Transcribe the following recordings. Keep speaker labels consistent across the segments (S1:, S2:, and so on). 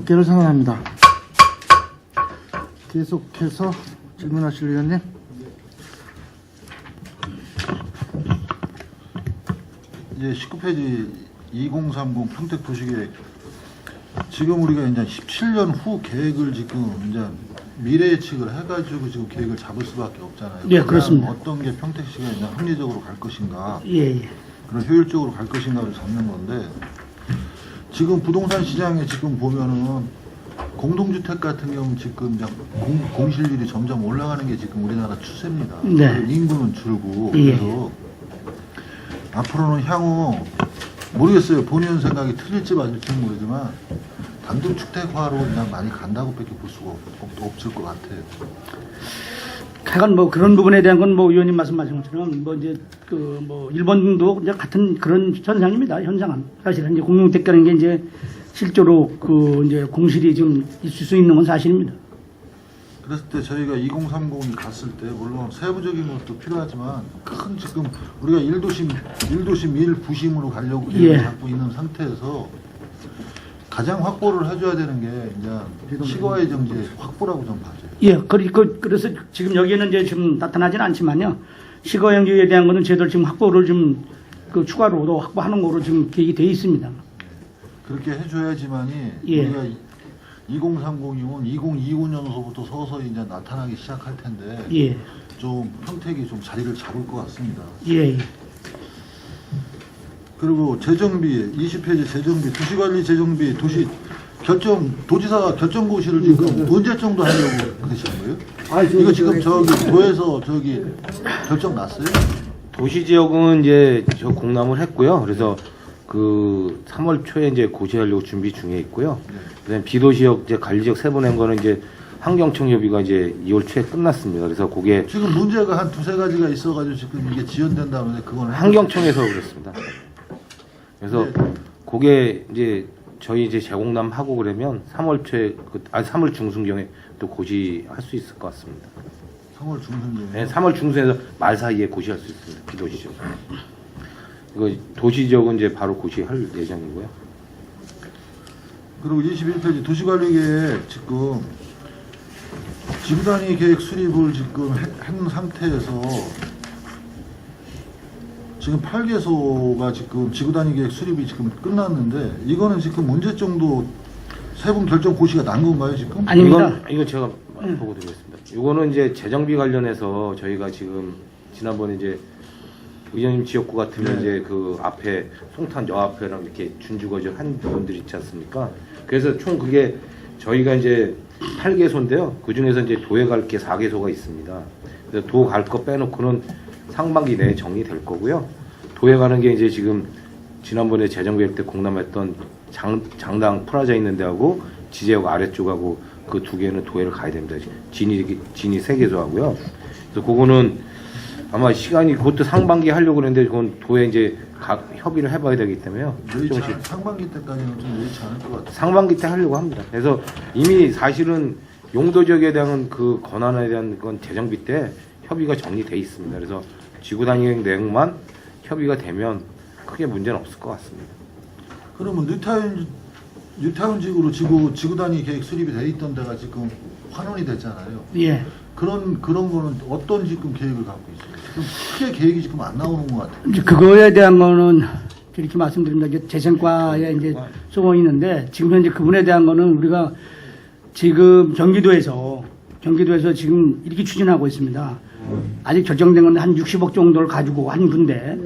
S1: 국회를 상환합니다. 계속해서 질문하실 의원님.
S2: 이제 19페이지 2030 평택도시계획. 지금 우리가 이제 17년 후 계획을 지금 이제 미래 예측을 해가지고 지금 계획을 잡을 수밖에 없잖아요.
S1: 네, 그렇습니다.
S2: 어떤 게 평택시가 이제 합리적으로 갈 것인가,
S1: 예.
S2: 그런 효율적으로 갈 것인가를 잡는 건데, 지금 부동산 시장에 지금 보면은 공동주택 같은 경우는 지금 이제 공실률이 점점 올라가는 게 지금 우리나라 추세입니다.
S1: 네.
S2: 인구는 줄고.
S1: 예.
S2: 그래서 앞으로는 향후 모르겠어요. 본인 생각이 틀릴지 맞을지는 모르지만 단독주택화로 그냥 많이 간다고밖에 볼 수가 없을 것 같아요.
S1: 하여간 뭐 그런 부분에 대한 건 뭐 의원님 말씀하신 것처럼 뭐 이제 그 뭐 일본도 이제 같은 그런 현상입니다. 현상은 사실은 이제 공동주택이라는 게 이제 실제로 그 이제 공실이 좀 있을 수 있는 건 사실입니다.
S2: 그랬을 때 저희가 2030이 갔을 때 물론 세부적인 것도 필요하지만 큰 지금 우리가 1도심 1부심으로 가려고 계획을
S1: 예.
S2: 잡고 있는 상태에서 가장 확보를 해줘야 되는 게 이제 시거의 정제 확보라고 좀 봐줘요.
S1: 예, 그래서 지금 여기에는 이제 지금 나타나지는 않지만요. 시거용지에 대한 거는 저희들 지금 확보를 좀 그 추가로도 확보하는 거로 지금 계획이 되어 있습니다.
S2: 그렇게 해줘야지만이
S1: 예.
S2: 우리가 2030이면 2025년서부터 서서히 이제 나타나기 시작할 텐데
S1: 예,
S2: 좀 평택이 좀 자리를 잡을 것 같습니다.
S1: 예,
S2: 그리고 재정비 20페이지 재정비 도시관리 재정비 도지사 결정고시를 지금 언제 정도 하려고 그러시는 거예요? 이거 지금 저기 도에서 저기 결정 났어요?
S3: 도시지역은 이제 저 공람을 했고요. 그래서 그 3월 초에 이제 고시하려고 준비 중에 있고요. 그다음에 비도시역 이제 관리지역 세분한 거는 이제 환경청 협의가 이제 2월 초에 끝났습니다. 그래서 그게
S2: 지금 문제가 한 두세 가지가 있어가지고 지금 이게 지연된다는데 그거는
S3: 환경청에서 그랬습니다. 그래서 그게 이제 저희 이제 재공람하고 그러면 3월 초에 3월 중순경에 또 고시할 수 있을 것 같습니다.
S2: 3월 중순경에.
S3: 네, 3월 중순에서 말 사이에 고시할 수 있습니다. 비도시적. 이거 도시지역은 이제 바로 고시할 예정이고요.
S2: 그리고 21페이지 도시관리계획 지금 지구단위 계획 수립을 지금 한 상태에서 지금 8개소가 지금 지구단위 계획 수립이 지금 끝났는데 이거는 지금 언제 정도 세분 결정 고시가 난 건가요 지금?
S1: 아닙니다.
S3: 이건 제가 보고 드리겠습니다. 이거는 이제 재정비 관련해서 저희가 지금 지난번에 이제 의원님 지역구 같으면
S2: 네.
S3: 이제 그 앞에 송탄 여 앞에랑 이렇게 준주거지 한 부분들이 있지 않습니까? 그래서 총 그게 저희가 이제 8개소인데요. 그 중에서 이제 도에 갈 게 4개소가 있습니다. 그래서 도 갈 거 빼놓고는 상반기 내에 정리될 거고요. 도에 가는 게 이제 지금 지난번에 재정계획 때 공람했던 장당 풀어져 있는 데하고 지제역 아래쪽하고 그 두 개는 도에를 가야 됩니다. 진이 3개소 하고요. 그래서 그거는 아마 시간이 그것도 상반기 하려고 그랬는데 그건 도에 이제 협의를 해봐야 되기 때문에요.
S2: 상반기 때까지는 좀 여의치 않을 것 같아요.
S3: 상반기 때 하려고 합니다. 그래서 이미 사실은 용도 지역에 대한 그 권한에 대한 건 재정비 때 협의가 정리돼 있습니다. 그래서 지구 단위 내용만 협의가 되면 크게 문제는 없을 것 같습니다.
S2: 그러면 뉴타운직으로 지구 단위 계획 수립이 돼 있던 데가 지금 환원이 됐잖아요.
S1: 예.
S2: 그런 거는 어떤 지금 계획을 갖고 있어요? 지금 크게 계획이 지금 안 나오는 것 같아요.
S1: 이제 그거에 대한 거는 이렇게 말씀드립니다. 이제 재생과에 이제 소원이 있는데 지금 현재 그분에 대한 거는 우리가 지금 경기도에서 지금 이렇게 추진하고 있습니다. 아직 결정된 건 한 60억 정도를 가지고 한 군데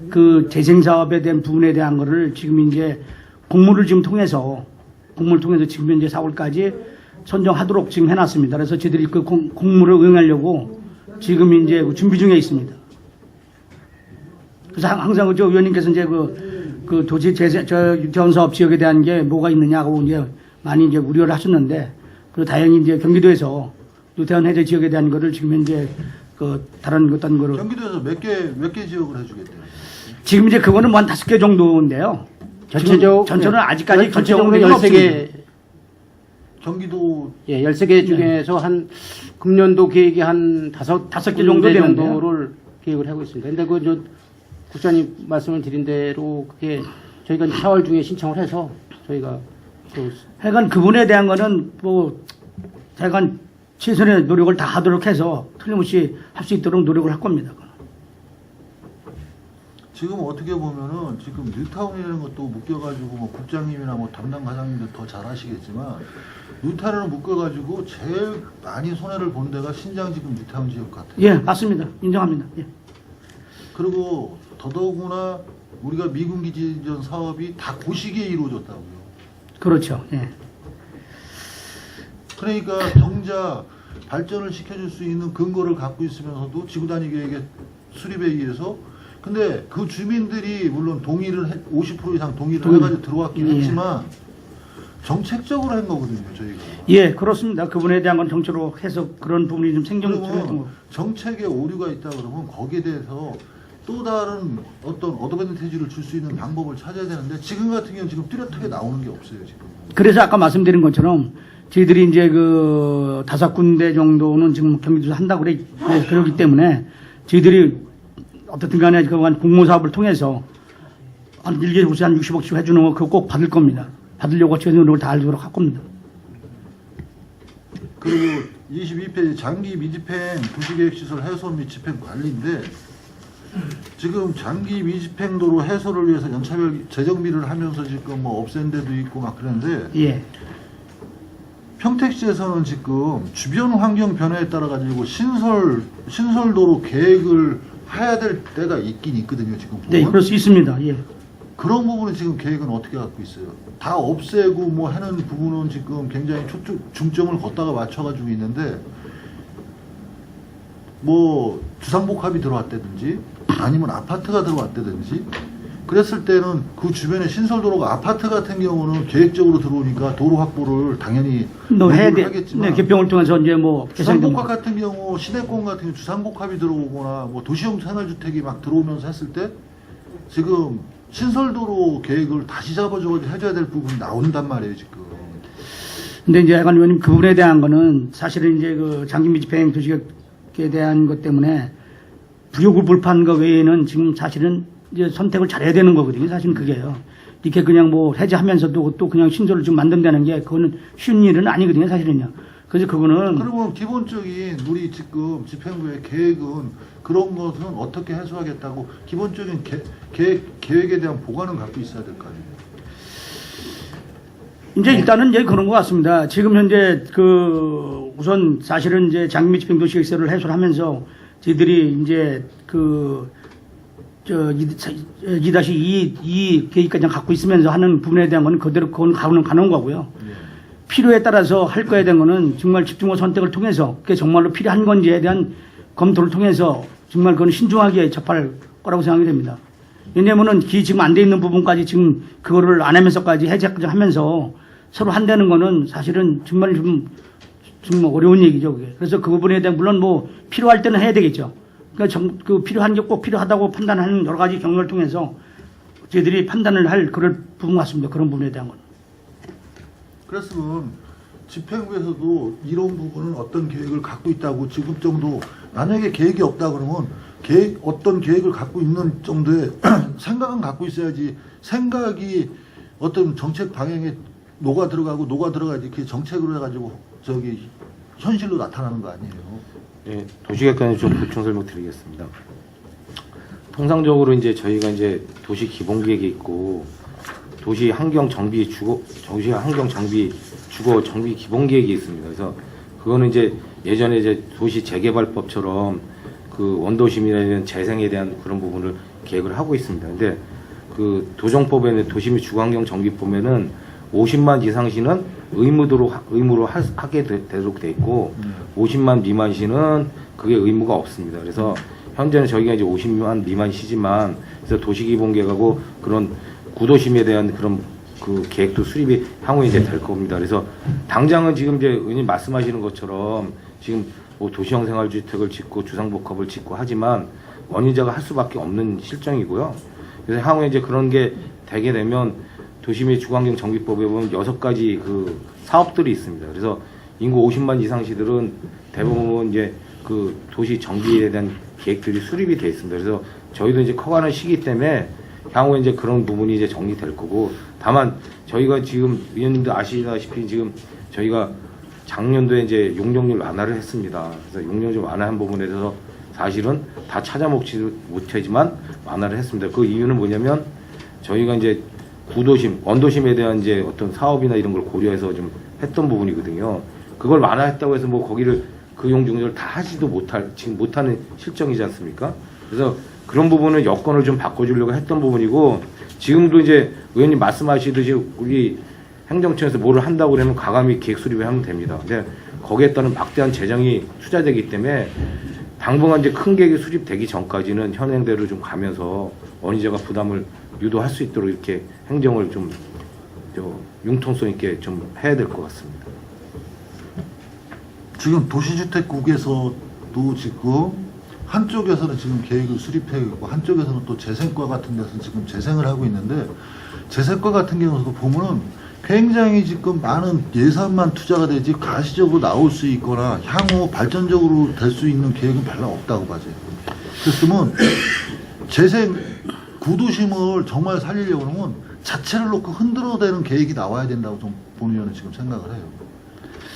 S1: 그 재생 사업에 대한 부분에 대한 거를 지금 이제 공모를 통해서 지금 현재 4월까지 선정하도록 지금 해놨습니다. 그래서 저희들이 그 공모를 응하려고 지금 이제 준비 중에 있습니다. 그래서 항상 저 의원님께서 이제 그 도시 유태원 사업 지역에 대한 게 뭐가 있느냐고 이제 많이 이제 우려를 하셨는데 그 다행히 이제 경기도에서 유태원 해제 지역에 대한 거를 지금 현재 그 다른 어떤 거를
S2: 경기도에서 몇 개 지역을 해주겠대요?
S1: 지금 이제 그거는 뭐 한 5개 정도인데요. 전체는 아직까지
S4: 전체적으로
S1: 결정된 건
S4: 13개,
S2: 경기도
S4: 13개 중에서 한 금년도 계획이 한 5개
S1: 정도 되는데요.
S4: 정도를 계획을 하고 있습니다. 근데 저 국장님 말씀을 드린 대로 그게 저희가 4월 중에 신청을 해서 저희가
S1: 하여간 그분에 대한 거는 뭐 하여간 최선의 노력을 다 하도록 해서 틀림없이 할 수 있도록 노력을 할 겁니다.
S2: 지금 어떻게 보면은 지금 뉴타운이라는 것도 묶여가지고 뭐 국장님이나 뭐 담당 과장님들 더 잘 아시겠지만 뉴타운을 묶어가지고 제일 많이 손해를 본 데가 신장 지금 뉴타운 지역 같아요.
S1: 예, 맞습니다. 인정합니다. 예.
S2: 그리고 더더구나 우리가 미군 기지전 사업이 다 그 시기에 이루어졌다고요.
S1: 그렇죠. 예.
S2: 그러니까 정작 발전을 시켜줄 수 있는 근거를 갖고 있으면서도 지구단위 계획의 수립에 의해서 근데 그 주민들이 물론 동의를 50% 이상 동의를 해가지고 들어왔긴
S1: 예.
S2: 했지만 정책적으로 한 거거든요, 저희가.
S1: 예, 그렇습니다. 그분에 대한 건 정치로 해서 그런 부분이 좀 생겼던
S2: 그러면
S1: 거.
S2: 정책에 오류가 있다 그러면 거기에 대해서 또 다른 어떤 어드밴티지를 줄 수 있는 방법을 찾아야 되는데 지금 같은 경우는 지금 뚜렷하게 나오는 게 없어요, 지금.
S1: 그래서 아까 말씀드린 것처럼 저희들이 이제 그 5군데 정도는 지금 경기도에서 한다고 그러기 때문에 저희들이 어떻든 간에 그간 공모 사업을 통해서 한 1개 곳에 한 60억씩 해주는 거 그거 꼭 받을 겁니다. 받으려고 최선의 노력을 다 하도록 할 겁니다.
S2: 그리고 22페이지 장기 미집행 도시계획시설 해소 및 집행 관리인데 지금 장기 미집행도로 해소를 위해서 연차별 재정비를 하면서 지금 뭐 없앤 데도 있고 막 그런데
S1: 예.
S2: 평택시에서는 지금 주변 환경 변화에 따라 가지고 신설도로 계획을 해야 될 때가 있긴 있거든요, 지금.
S1: 네,
S2: 보면.
S1: 그럴 수 있습니다. 예.
S2: 그런 부분은 지금 계획은 어떻게 갖고 있어요? 다 없애고 뭐 하는 부분은 지금 굉장히 중점을 걷다가 맞춰가지고 있는데 뭐 주상복합이 들어왔다든지 아니면 아파트가 들어왔다든지 그랬을 때는 그 주변에 신설도로가 아파트 같은 경우는 계획적으로 들어오니까 도로 확보를 당연히
S1: 해야 돼.
S2: 하겠지만
S1: 네, 개평을 통해서 이제 뭐
S2: 주상복합 같은 경우 시내권 같은 경우 주상복합이 들어오거나 뭐 도시형 생활주택이 막 들어오면서 했을 때 지금 신설도로 계획을 다시 잡아줘가지고 해줘야 될 부분이 나온단 말이에요 지금.
S1: 근데 이제 약간 의원님 그 부분에 대한 거는 사실은 이제 그 장기 미집행 도시계획에 대한 것 때문에 부욕을 불파한 거 외에는 지금 사실은 이제 선택을 잘해야 되는 거거든요. 사실은 그게요. 이렇게 그냥 뭐 해제하면서도 또 그냥 신조를 좀 만든다는 게 그거는 쉬운 일은 아니거든요. 사실은요. 그래서 그거는
S2: 그러면 기본적인 우리 지금 집행부의 계획은 그런 것은 어떻게 해소하겠다고 기본적인 계획에 대한 보관은 갖고 있어야 될 거 아니에요.
S1: 이제 일단은 이제 그런 것 같습니다. 지금 현재 그 우선 사실은 이제 장기 미집행 도시계획서를 해소를 하면서 저희들이 이제 그 2-2 계획까지 갖고 있으면서 하는 부분에 대한 건 그대로 그건 가는 거고요. 필요에 따라서 할 거에 대한 거는 정말 집중과 선택을 통해서 그게 정말로 필요한 건지에 대한 검토를 통해서 정말 그건 신중하게 접할 거라고 생각이 됩니다. 왜냐면은 지금 안 돼 있는 부분까지 지금 그거를 안 하면서까지 해제까지 하면서 서로 한다는 거는 사실은 정말 좀 어려운 얘기죠, 그게. 그래서 그 부분에 대한 물론 뭐 필요할 때는 해야 되겠죠. 그러니까 그 필요한 게 꼭 필요하다고 판단하는 여러 가지 경로를 통해서 저희들이 판단을 할 그럴 부분 같습니다. 그런 부분에 대한 건.
S2: 그랬으면 집행부에서도 이런 부분은 어떤 계획을 갖고 있다고 지금 정도 만약에 계획이 없다 그러면 어떤 계획을 갖고 있는 정도의 생각은 갖고 있어야지 생각이 어떤 정책 방향에 녹아 들어가야지 이렇게 정책으로 해가지고 저기 현실로 나타나는 거 아니에요.
S3: 예, 도시계획관에 좀 보충 설명드리겠습니다. 통상적으로 이제 저희가 이제 도시 기본 계획이 있고 도시 환경 정비 주거 정비 기본 계획이 있습니다. 그래서 그거는 이제 예전에 이제 도시 재개발법처럼 그 원도심이나 재생에 대한 그런 부분을 계획을 하고 있습니다. 근데 그 도정법에는 도시 및 주거환경 정비법에는 50만 이상 시는 의무로 하게 되도록 돼 있고 50만 미만 시는 그게 의무가 없습니다. 그래서 현재는 저희가 이제 50만 미만 시지만 그래서 도시기본계획하고 그런 구도심에 대한 그런 그 계획도 수립이 향후에 이제 될 겁니다. 그래서 당장은 지금 이제 의원님 말씀하시는 것처럼 지금 뭐 도시형 생활주택을 짓고 주상복합을 짓고 하지만 원인자가 할 수밖에 없는 실정이고요. 그래서 향후에 이제 그런 게 되게 되면 도시 및 주거환경 정비법에 보면 6가지 그 사업들이 있습니다. 그래서 인구 50만 이상 시들은 대부분 이제 그 도시 정비에 대한 계획들이 수립이 되어 있습니다. 그래서 저희도 이제 커가는 시기 때문에 향후에 이제 그런 부분이 이제 정리될 거고, 다만 저희가 지금 위원님도 아시다시피 지금 저희가 작년도에 이제 용적률 완화를 했습니다. 그래서 용적률 완화한 부분에 대해서 사실은 다 찾아 먹지 못하지만 완화를 했습니다. 그 이유는 뭐냐면 저희가 이제 구도심, 원도심에 대한 이제 어떤 사업이나 이런 걸 고려해서 좀 했던 부분이거든요. 그걸 완화했다고 해서 뭐 거기를 그 용적률을 다 하지도 지금 못하는 실정이지 않습니까? 그래서 그런 부분은 여건을 좀 바꿔주려고 했던 부분이고, 지금도 이제 의원님 말씀하시듯이 우리 행정청에서 뭐를 한다고 그러면 과감히 계획 수립을 하면 됩니다. 근데 거기에 따른 막대한 재정이 투자되기 때문에 당분간 이제 큰 계획이 수립되기 전까지는 현행대로 좀 가면서 원희재가 부담을 유도할 수 있도록 이렇게 행정을 좀 융통성 있게 좀 해야 될 것 같습니다.
S2: 지금 도시주택국에서도 지금 한쪽에서는 지금 계획을 수립해 있고 한쪽에서는 또 재생과 같은 데서 지금 재생을 하고 있는데, 재생과 같은 경우도 보면은 굉장히 지금 많은 예산만 투자가 되지 가시적으로 나올 수 있거나 향후 발전적으로 될 수 있는 계획은 별로 없다고 봐요. 그렇으면 재생 구도심을 정말 살리려고 하면 자체를 놓고 흔들어대는 계획이 나와야 된다고 좀 본의원은 지금 생각을 해요.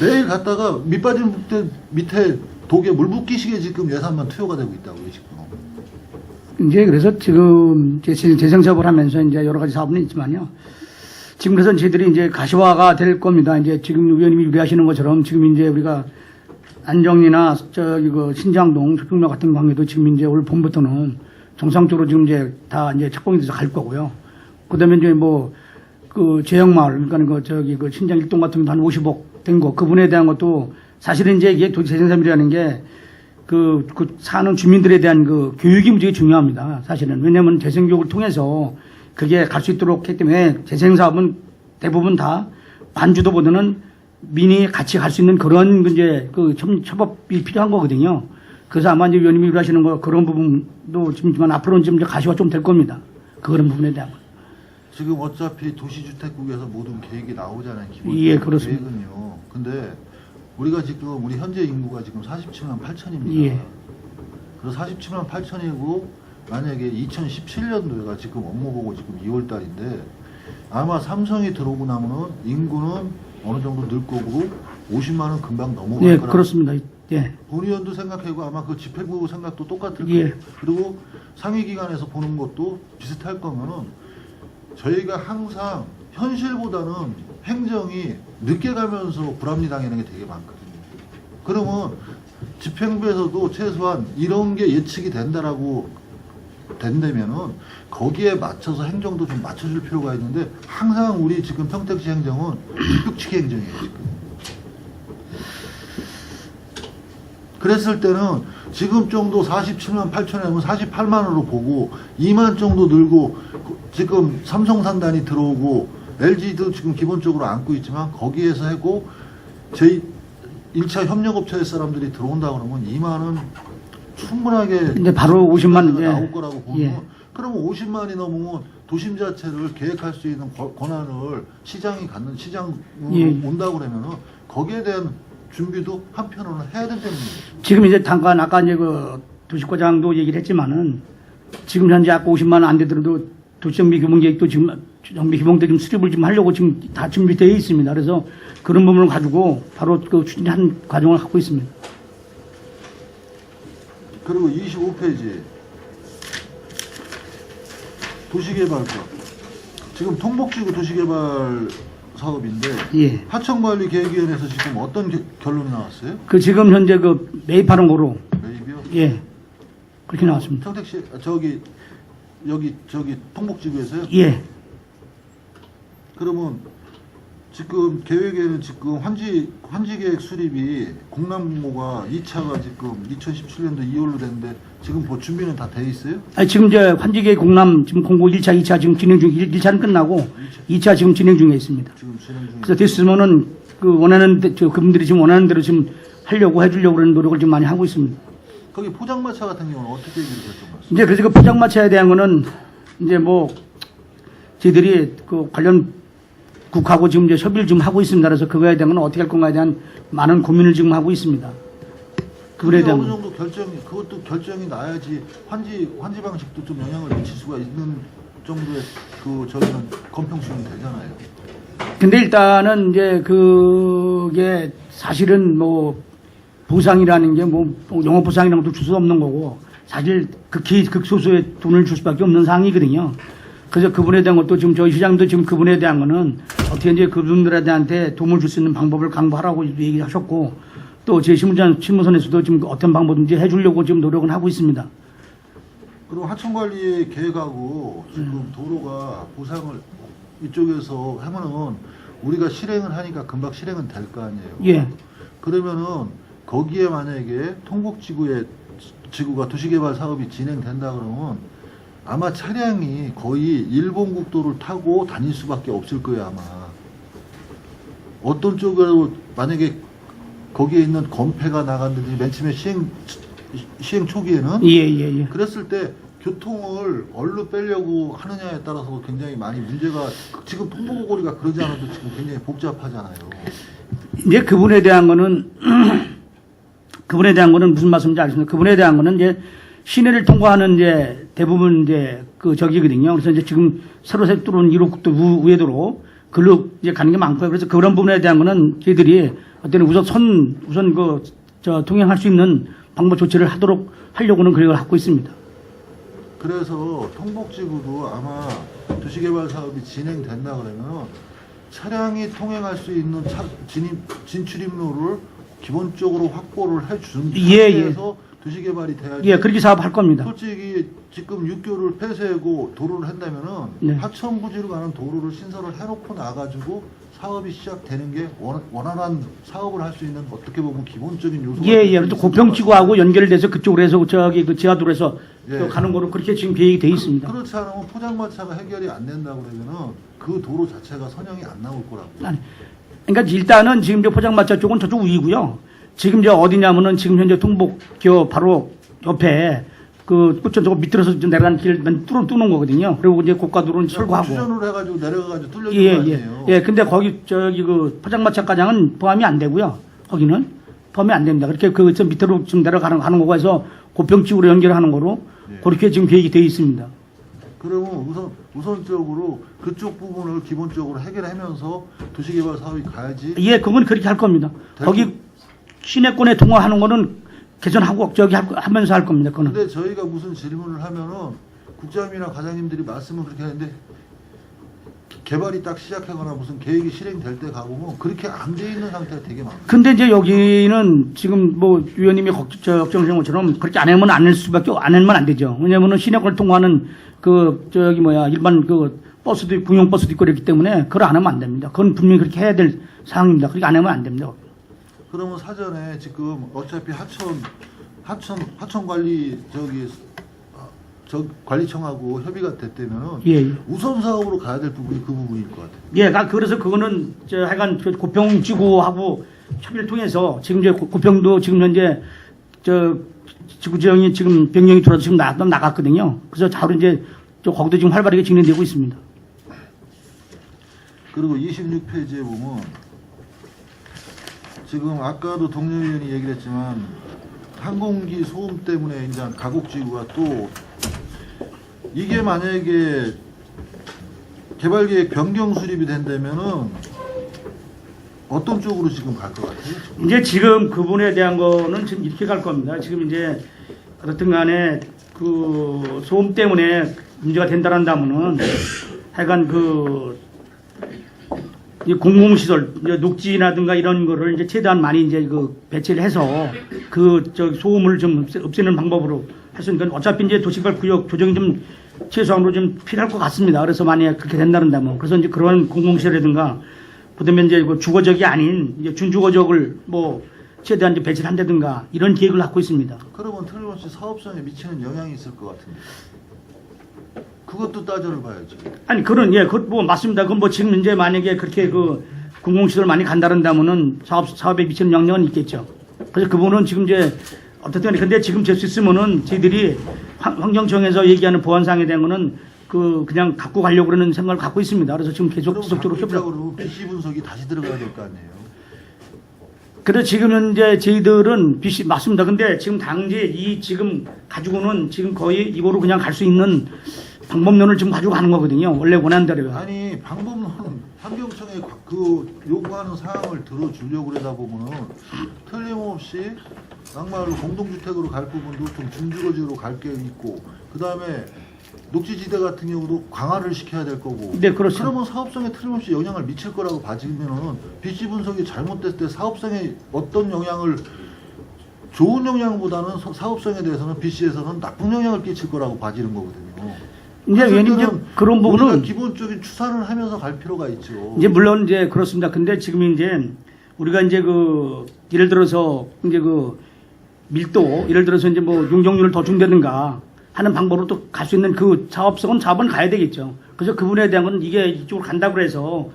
S2: 매일 갔다가 밑빠진 밑에 독에 물 붓기식에 지금 예산만 투여가 되고 있다고요, 지금.
S1: 이제 그래서 지금 재생 사업을 하면서 이제 여러 가지 사업은 있지만요. 지금 그래서 저희들이 이제 가시화가 될 겁니다. 이제 지금 의원님이 유리하시는 것처럼 지금 이제 우리가 안정리나 그 신장동 쇼핑몰 같은 관계도 지금 이제 올 봄부터는 정상적으로 지금 이제 다 이제 착공이 돼서 갈 거고요. 그 다음에 이제 뭐 그 재형마을, 그러니까 그 신장 1동 같은 경우도 한 50억 된 거, 그분에 대한 것도 사실은 이제 이게 도시재생사업이라는 게 그 사는 주민들에 대한 그 교육이 무지하게 중요합니다. 사실은. 왜냐하면 재생교육을 통해서 그게 갈 수 있도록 했기 때문에 재생사업은 대부분 다 반주도보다는 민이 같이 갈 수 있는 그런 이제 그 협업이 필요한 거거든요. 그래서 아마 이제 위원님이 일하시는 거 그런 부분도 지금 앞으로는 좀 가시화 좀 될 겁니다. 그런 부분에 대한 거.
S2: 지금 어차피 도시주택국에서 모든 계획이 나오잖아요. 기본적으로
S1: 예, 그렇습니다.
S2: 계획은요. 근데 우리가 지금 우리 현재 인구가 지금 47만 8천입니다.
S1: 예.
S2: 그래서 47만 8천이고 만약에 2017년도에가 지금 업무 보고 지금 2월 달인데 아마 삼성이 들어오고 나면은 인구는 어느 정도 늘 거고 50만 원 금방 넘어갈
S1: 예,
S2: 거라.
S1: 그렇습니다. 예.
S2: 본의원도 생각하고 아마 그 집행부 생각도 똑같을
S1: 예.
S2: 거예요. 그리고 상위기관에서 보는 것도 비슷할 거면은 저희가 항상 현실보다는 행정이 늦게 가면서 불합리당하는 게 되게 많거든요. 그러면 집행부에서도 최소한 이런 게 예측이 된다면은 거기에 맞춰서 행정도 좀 맞춰줄 필요가 있는데 항상 우리 지금 평택시 행정은 묵직히 행정이에요. 지금. 그랬을 때는 지금 정도 47만 8천에 하면 48만으로 보고 2만 정도 늘고 지금 삼성산단이 들어오고 LG도 지금 기본적으로 안고 있지만 거기에서 하고 저희 1차 협력업체 사람들이 들어온다 그러면 2만은 충분하게
S1: 이제 바로 50만 예.
S2: 나올 거라고 보면
S1: 예.
S2: 그러면 50만이 넘으면 도심 자체를 계획할 수 있는 권한을 시장이 갖는 시장으로
S1: 예.
S2: 온다고 그러면은 거기에 대한 준비도 한편으로는 해야 된다는 거죠.
S1: 지금 이제 잠깐 아까 이제 그 도시과장도 얘기를 했지만은 지금 현재 아까 50만 원 안 되더라도 도시정비 규모 계획도 지금 정비 규모도 지금 수립을 좀 하려고 지금 다 준비되어 있습니다. 그래서 그런 부분을 가지고 바로 그 추진한 과정을 갖고 있습니다.
S2: 그리고 25페이지 도시개발과 지금 통복지구 도시개발 사업인데
S1: 예.
S2: 하청관리계획위원회에서 지금 어떤 결론이 나왔어요?
S1: 그 지금 현재 그 매입하는 거로
S2: 매입이요?
S1: 예. 그렇게 나왔습니다.
S2: 평택시 여기 통복지구에서요?
S1: 예.
S2: 그러면 지금 계획에는 지금 환지계획 수립이 공람공모가 2차가 지금 2017년도 2월로 됐는데 지금 뭐 준비는 다 돼 있어요?
S1: 아니, 지금 이제 환지계 공람 지금 공고 1차, 2차 지금 진행 중, 1차는 끝나고 2차 지금 진행 중에 있습니다.
S2: 지금 진행 중에.
S1: 그래서 됐으면은 그 원하는 그분들이 지금 원하는 대로 지금 하려고 해주려고 그러는 노력을 지금 많이 하고 있습니다.
S2: 거기 포장마차 같은 경우는 어떻게 얘기를 결정하셨어요?
S1: 이제 그래서 그 포장마차에 대한 거는 이제 뭐 저희들이 그 관련 국하고 지금 이제 협의를 좀 하고 있습니다. 그래서 그거에 대한 건 어떻게 할 건가에 대한 많은 고민을 지금 하고 있습니다. 그거에
S2: 그게
S1: 대한
S2: 어느 정도 그것도 결정이 나야지 환지 방식도 좀 영향을 미칠 수가 있는 정도의 그 저기는 건평수준이 되잖아요.
S1: 근데 일단은 이제 그게 사실은 뭐 보상이라는 게 뭐 영업 보상이라는 것도 줄 수 없는 거고 사실 극소수의 돈을 줄 수밖에 없는 상황이거든요. 그래서 그분에 대한 것도 지금 저희 시장도 지금 그분에 대한 거는 어떻게 이제 그분들한테 도움을 줄 수 있는 방법을 강구하라고 얘기하셨고 또 제 신문선에서도 지금 어떤 방법인지 해주려고 지금 노력은 하고 있습니다.
S2: 그리고 하천관리 계획하고 지금 도로가 보상을 이쪽에서 하면은 우리가 실행을 하니까 금방 실행은 될 거 아니에요.
S1: 예.
S2: 그러면은 거기에 만약에 통곡지구가 도시개발 사업이 진행된다 그러면 아마 차량이 거의 일본 국도를 타고 다닐 수밖에 없을 거예요 아마. 어떤 쪽으로 만약에 거기에 있는 건폐가 나갔는지 맨 처음에 시행 초기에는
S1: 예.
S2: 그랬을 때 교통을 얼로 빼려고 하느냐에 따라서 굉장히 많이 문제가 지금 통보고리가 그러지 않아도 지금 굉장히 복잡하잖아요.
S1: 이제 그분에 대한 거는 무슨 말씀인지 알겠습니다. 그분에 대한 거는 이제 시내를 통과하는 이제 대부분 이제 그 저기거든요. 그래서 이제 지금 새로 뚫은 1호 국도 우회도로 글로 이제 가는 게 많고요. 그래서 그런 부분에 대한 거는 저희들이 어떤 우선 통행할 수 있는 방법 조치를 하려고는 그걸 하고 있습니다.
S2: 그래서 통곡지구도 아마 도시개발 사업이 진행된다 그러면 차량이 통행할 수 있는 진출입로를 기본적으로 확보를 해준 상태에서 도시개발이 돼야지.
S1: 예, 그렇게 사업할 겁니다.
S2: 솔직히 지금 육교를 폐쇄하고 도로를 한다면은
S1: 네.
S2: 하천부지로 가는 도로를 신설을 해놓고 나가지고 사업이 시작되는 게 원활한 사업을 할 수 있는 어떻게 보면 기본적인 요소가
S1: 예. 또 고평지구하고 연결돼서 그쪽으로 해서 저기 그 지하도로에서
S2: 예.
S1: 가는 거로 그렇게 지금 계획이 돼 있습니다.
S2: 그렇지 않으면 포장마차가 해결이 안 된다 그러면은 그 도로 자체가 선형이 안 나올 거라고.
S1: 아니, 그러니까 일단은 지금 이제 포장마차 쪽은 저쪽 위고요. 지금 이제 어디냐면은 지금 현재 통복교 바로 옆에 그 저거 밑으로서 좀 내려가는 길 뚫는 거거든요. 그리고 이제 고가도로는 철거하고.
S2: 추전을 해가지고 내려가가지고 뚫려진 거 아니에요.
S1: 예. 근데 거기 저기 그 포장마차 과장은 포함이 안 되고요. 거기는 포함이 안 됩니다. 그렇게 그 밑으로 좀 내려가는 거고 해서 고평지구로 연결하는 거로
S2: 예.
S1: 그렇게 지금 계획이 되어 있습니다.
S2: 그러면 우선적으로 그쪽 부분을 기본적으로 해결하면서 도시개발 사업이 가야지.
S1: 예, 그건 그렇게 할 겁니다. 거기 시내권에 통화하는 거는 개선하고 저기 하면서 할 겁니다. 그거는.
S2: 근데 저희가 무슨 질문을 하면은 국장이나 과장님들이 말씀을 그렇게 하는데 개발이 딱 시작하거나 무슨 계획이 실행될 때 가보면 그렇게 안 돼 있는 상태가 되게 많아요.
S1: 근데 이제 여기는 지금 뭐 위원님이 걱정하신 것처럼 그렇게 안 하면 안 하면 안 되죠. 왜냐면은 시내권을 통과하는 일반 그 버스도 있고 공영 버스도 있고 그렇기 때문에 그걸 안 하면 안 됩니다. 그건 분명히 그렇게 해야 될 상황입니다. 그렇게 안 하면 안 됩니다.
S2: 그러면 사전에 지금 어차피 하천 관리 관리청하고 협의가 됐다면은
S1: 예.
S2: 우선 사업으로 가야 될 부분이 그 부분일 것 같아요.
S1: 예, 그래서 그거는 하여간 고평지구하고 협의를 통해서 지금 이제 고평도 지금 현재 지구지형이 지금 변경이 들어서 지금 나갔거든요. 그래서 바로 이제 거기도 지금 활발하게 진행되고 있습니다.
S2: 그리고 26페이지에 보면 지금 아까도 동료 의원이 얘기를 했지만 항공기 소음 때문에 이제 가곡지구가 또 이게 만약에 개발계획 변경 수립이 된다면은 어떤 쪽으로 지금 갈 것 같아요?
S1: 이제 지금 그분에 대한 거는 지금 이렇게 갈 겁니다. 지금 이제 어떻든 간에 그 소음 때문에 문제가 된다는다면은 하여간 이 공공시설, 이제 녹지라든가 이런 거를 이제 최대한 많이 이제 배치를 해서 소음을 좀 없애는 방법으로 할 수 있는 건 어차피 이제 도시개발 구역 조정이 좀 최소한으로 좀 필요할 것 같습니다. 그래서 만약에 그렇게 된다면 그래서 이제 그런 공공시설이라든가 그다음에 이제 주거적이 아닌 이제 준주거적을 최대한 이제 배치를 한다든가 이런 계획을 갖고 있습니다.
S2: 그러면 틀림없이 사업성에 미치는 영향이 있을 것 같은데 그것도 따져봐야죠.
S1: 아니 그건 맞습니다. 그건 지금 이제 만약에 그렇게 공공시설 많이 간다는다면은 사업에 미치는 영향은 있겠죠. 그래서 그분은 지금 이제 어떻든 근데 지금 될 수 있으면은 저희들이 환경청에서 얘기하는 보안상에 대한 거는 그냥 갖고 가려고 그러는 생각을 갖고 있습니다. 그래서 지금 계속 지속적으로 협의하고.
S2: BC 분석이 다시 들어가야 될 거 아니에요.
S1: 그래서 지금은 이제 저희들은 BC 맞습니다. 근데 지금 당시 지금 가지고는 지금 거의 이거로 그냥 갈 수 있는 방법론을 지금 가지고 가는 거거든요. 원래 원하는 대로요.
S2: 아니 방법론은 환경청에 그 요구하는 사항을 들어주려고 그러다 보면은 틀림없이 막말로 공동주택으로 갈 부분도 좀 준주거지로 갈 게 있고 그 다음에 녹지지대 같은 경우도 강화를 시켜야 될 거고.
S1: 네, 그렇죠.
S2: 그러면 사업성에 틀림없이 영향을 미칠 거라고 봐지면은 BC 분석이 잘못됐을 때 사업성에 어떤 영향을 좋은 영향보다는 사업성에 대해서는 BC에서는 나쁜 영향을 끼칠 거라고 봐지는 거거든요.
S1: 이제 왜냐면 이제 그런
S2: 우리가
S1: 부분은
S2: 기본적인 추산을 하면서 갈 필요가 있죠.
S1: 이제 물론 이제 그렇습니다. 근데 지금 이제 우리가 이제 그 예를 들어서 이제 그 밀도 예를 들어서 이제 뭐 용적률을 더 준다든가 하는 방법으로 또 갈 수 있는 그 사업은 가야 되겠죠. 그래서 그분에 대한 건 이게 이쪽으로 간다고 그래서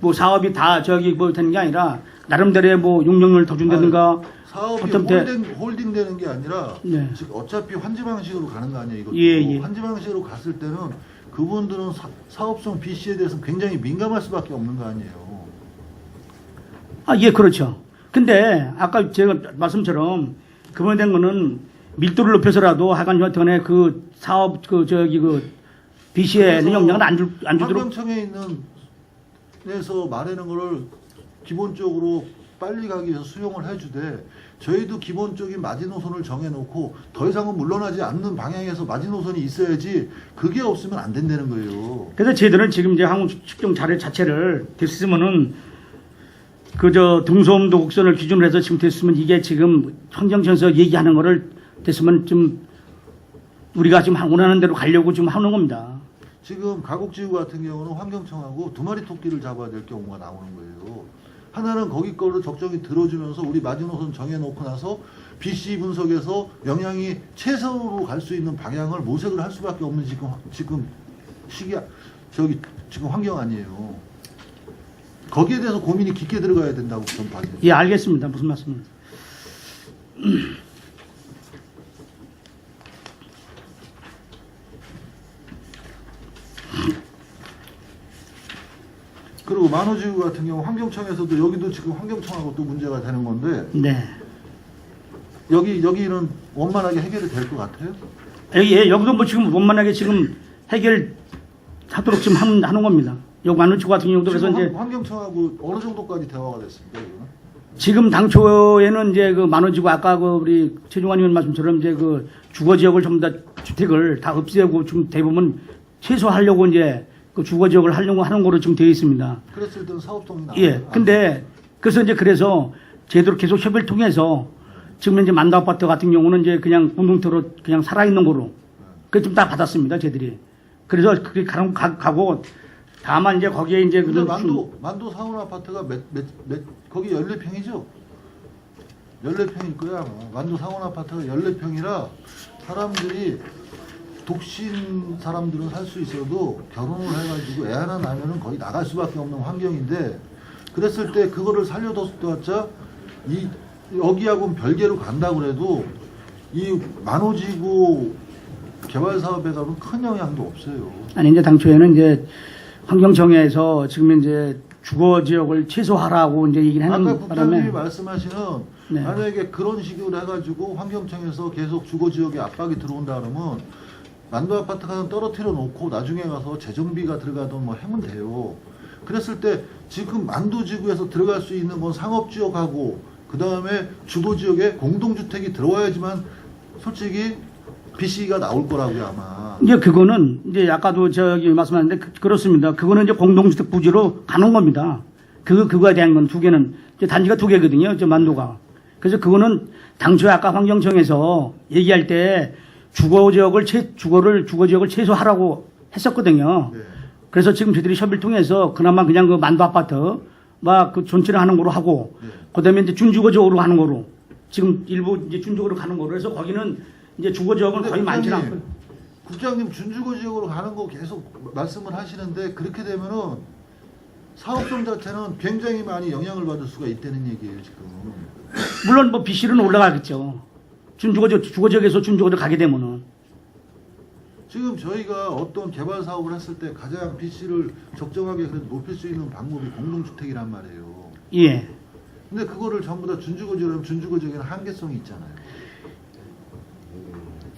S1: 뭐 사업이 다 저기 뭐 되는 게 아니라 나름대로의 뭐 용적률을 더 준다든가
S2: 사업이
S1: 어떤 때-
S2: 홀딩 되는 게 아니라
S1: 네.
S2: 즉 어차피 환지 방식으로 가는 거 아니에요 이것도.
S1: 예.
S2: 환지 방식으로 갔을 때는 그분들은 사업성 BC에 대해서 굉장히 민감할 수밖에 없는 거 아니에요.
S1: 아, 예, 그렇죠. 근데 아까 제가 말씀처럼 그분에 대한 거는 밀도를 높여서라도 하여간 여튼간에 그 사업 그 저기 그 BC에는 영향을 안 주도록
S2: 환경청에 있는 데서 말하는 거를 기본적으로 빨리 가기 위해서 수용을 해주되 저희도 기본적인 마지노선을 정해놓고 더 이상은 물러나지 않는 방향에서 마지노선이 있어야지 그게 없으면 안 된다는 거예요.
S1: 그래서 저희들은 지금 이제 항공 측정 자료 자체를 됐으면은 그저 등소음도 곡선을 기준으로 해서 지금 됐으면 이게 지금 환경청에서 얘기하는 거를 됐으면 좀 우리가 지금 원하는 대로 가려고 지금 하는 겁니다.
S2: 지금 가곡지구 같은 경우는 환경청하고 두 마리 토끼를 잡아야 될 경우가 나오는 거예요. 하나는 거기 거를 적정히 들어주면서 우리 마지노선 정해놓고 나서 BC 분석에서 영향이 최소로 갈 수 있는 방향을 모색을 할 수밖에 없는 지금 지금 환경 아니에요. 거기에 대해서 고민이 깊게 들어가야 된다고 저는 봐요.
S1: 예, 알겠습니다. 무슨 말씀인지.
S2: 그리고 만호지구 같은 경우 환경청에서도 여기도 지금 환경청하고 또 문제가 되는 건데
S1: 네.
S2: 여기는 원만하게 해결이 될 것 같아요?
S1: 예, 여기도 뭐 지금 원만하게 지금 해결하도록 지금 하는 겁니다. 여기 만우치 같은 경우도 그래서
S2: 지금
S1: 이제
S2: 환경청하고 어느 정도까지 대화가 됐습니까? 이거는?
S1: 지금 당초에는 이제 그 만호지구 아까 그 우리 최종환 의원 말씀처럼 이제 그 주거 지역을 전부 다 주택을 다 없애고 지금 대부분 최소화하려고 이제 그 주거 지역을 하려고 하는 거로 지금 되어 있습니다.
S2: 그랬을 때는 사업성이 나와요.
S1: 예. 근데 그래서 제대로 계속 협의를 통해서 지금 이제 만도 아파트 같은 경우는 이제 그냥 공동태로 그냥 살아있는 거로 그 좀 다 받았습니다. 저희들이. 그래서 그게 가고 다만 이제 거기에 이제
S2: 근데
S1: 그
S2: 만도 사원 아파트가 거기 14평이죠? 14평일 거야. 아마. 만도 사원 아파트가 14평이라 사람들이 독신 사람들은 살 수 있어도 결혼을 해가지고 애 하나 낳으면 거의 나갈 수밖에 없는 환경인데 그랬을 때 그거를 살려뒀자 여기하고는 별개로 간다고 그래도 이 만호지구 개발 사업에 가면 큰 영향도 없어요.
S1: 아니 이제 당초에는 이제 환경청에서 지금 이제 주거 지역을 최소화하라고 이제 얘기를
S2: 아까
S1: 하는
S2: 국장님이
S1: 바람에
S2: 말씀하시는
S1: 네.
S2: 만약에 그런 식으로 해가지고 환경청에서 계속 주거 지역에 압박이 들어온다 그러면 만도 아파트가 떨어뜨려 놓고 나중에 가서 재정비가 들어가든 뭐 하면 돼요. 그랬을 때 지금 만도 지구에서 들어갈 수 있는 건 상업 지역하고 그 다음에 주거 지역에 공동주택이 들어와야지만 솔직히 BC가 나올 거라고요 아마.
S1: 이제 그거는 이제 아까도 저기 말씀하셨는데 그렇습니다. 그거는 이제 공동주택 부지로 가는 겁니다. 그거에 대한 건 두 개는 이제 단지가 두 개거든요. 저 만도가. 그래서 그거는 당초에 아까 환경청에서 얘기할 때 주거 지역을 최소화하라고 했었거든요.
S2: 네.
S1: 그래서 지금 저희들이 협의를 통해서 그나마 그냥 그 만도 아파트 막 그 존치를 하는 거로 하고
S2: 네.
S1: 그다음에 이제 준주거 지역으로 가는 거로 지금 일부 이제 준주거로 가는 거로 해서 거기는 이제 주거 지역은 거의 많지 않고.
S2: 국장님 준주거 지역으로 가는 거 계속 말씀을 하시는데 그렇게 되면은 사업성 자체는 굉장히 많이 영향을 받을 수가 있다는 얘기예요 지금.
S1: 물론 뭐 BC로는 올라가겠죠. 주거 지역에서 준주거를 가게 되면은.
S2: 지금 저희가 어떤 개발 사업을 했을 때 가장 BC를 적정하게 그래도 높일 수 있는 방법이 공동주택이란 말이에요.
S1: 예.
S2: 근데 그거를 전부 다 준주거 지역이라면 준주거 지역에는 한계성이 있잖아요.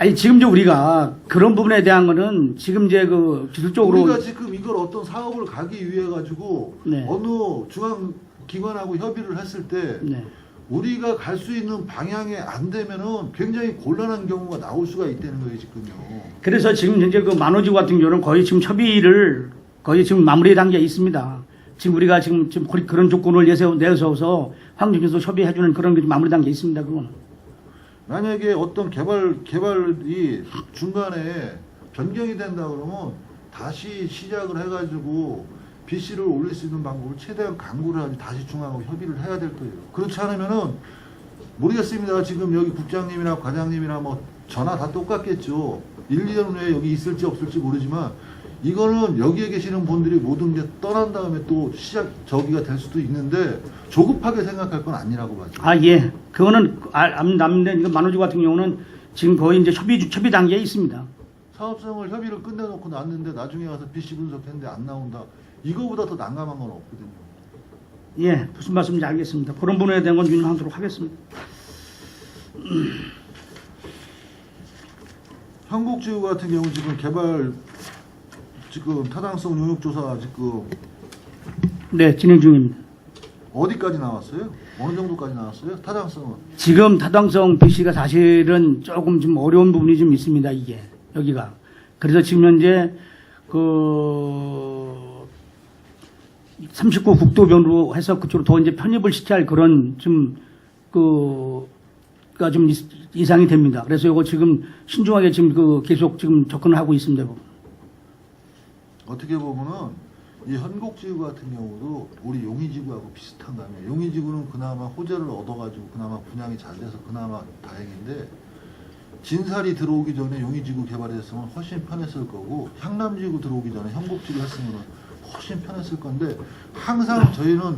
S1: 아니 지금 이제 우리가 그런 부분에 대한 거는 지금 이제 그 기술적으로
S2: 우리가 지금 이걸 어떤 사업을 가기 위해 가지고
S1: 네.
S2: 어느 중앙 기관하고 협의를 했을 때
S1: 네.
S2: 우리가 갈 수 있는 방향에 안 되면은 굉장히 곤란한 경우가 나올 수가 있다는 거예요 지금요.
S1: 그래서 지금 현재 그 만호지구 같은 경우는 거의 지금 협의를 거의 지금 마무리 단계에 있습니다. 지금 우리가 지금 그런 조건을 내세워서 환경에서 협의해주는 그런 게 마무리 단계에 있습니다. 그건.
S2: 만약에 어떤 개발이 중간에 변경이 된다 그러면 다시 시작을 해가지고 BC를 올릴 수 있는 방법을 최대한 강구를 하지 다시 중앙하고 협의를 해야 될 거예요. 그렇지 않으면은 모르겠습니다. 지금 여기 국장님이나 과장님이나 뭐 전화 다 똑같겠죠. 1, 2년 후에 여기 있을지 없을지 모르지만 이거는 여기에 계시는 분들이 모든 게 떠난 다음에 또 저기가 될 수도 있는데 조급하게 생각할 건 아니라고 봐요.
S1: 아, 예. 그거는 남는데 이거 만호지구 같은 경우는 지금 거의 이제 협의 단계에 있습니다.
S2: 사업성을 협의를 끝내놓고 놨는데 나중에 가서 BC 분석했는데 안 나온다. 이거보다 더 난감한 건 없거든요.
S1: 예, 무슨 말씀인지 알겠습니다. 그런 부분에 대한 건 유념하도록 하겠습니다.
S2: 한국지구 같은 경우 지금 개발 지금 타당성 용역조사 지금
S1: 네, 진행 중입니다.
S2: 어디까지 나왔어요? 어느 정도까지 나왔어요? 타당성은?
S1: 지금 타당성 BC가 사실은 조금 좀 어려운 부분이 좀 있습니다. 이게 여기가. 그래서 지금 현재 그 39 국도변으로 해서 그쪽으로 더 이제 편입을 시켜야 할 그런 좀 그가 좀 이상이 됩니다. 그래서 이거 지금 신중하게 지금 계속 지금 접근을 하고 있습니다.
S2: 어떻게 보면은 이 현곡지구 같은 경우도 우리 용의지구하고 비슷한 거 아니에요. 용의지구는 그나마 호재를 얻어가지고 그나마 분양이 잘 돼서 그나마 다행인데 진살이 들어오기 전에 용의지구 개발했으면 훨씬 편했을 거고 향남지구 들어오기 전에 현곡지구 했으면 훨씬 편했을 건데 항상 저희는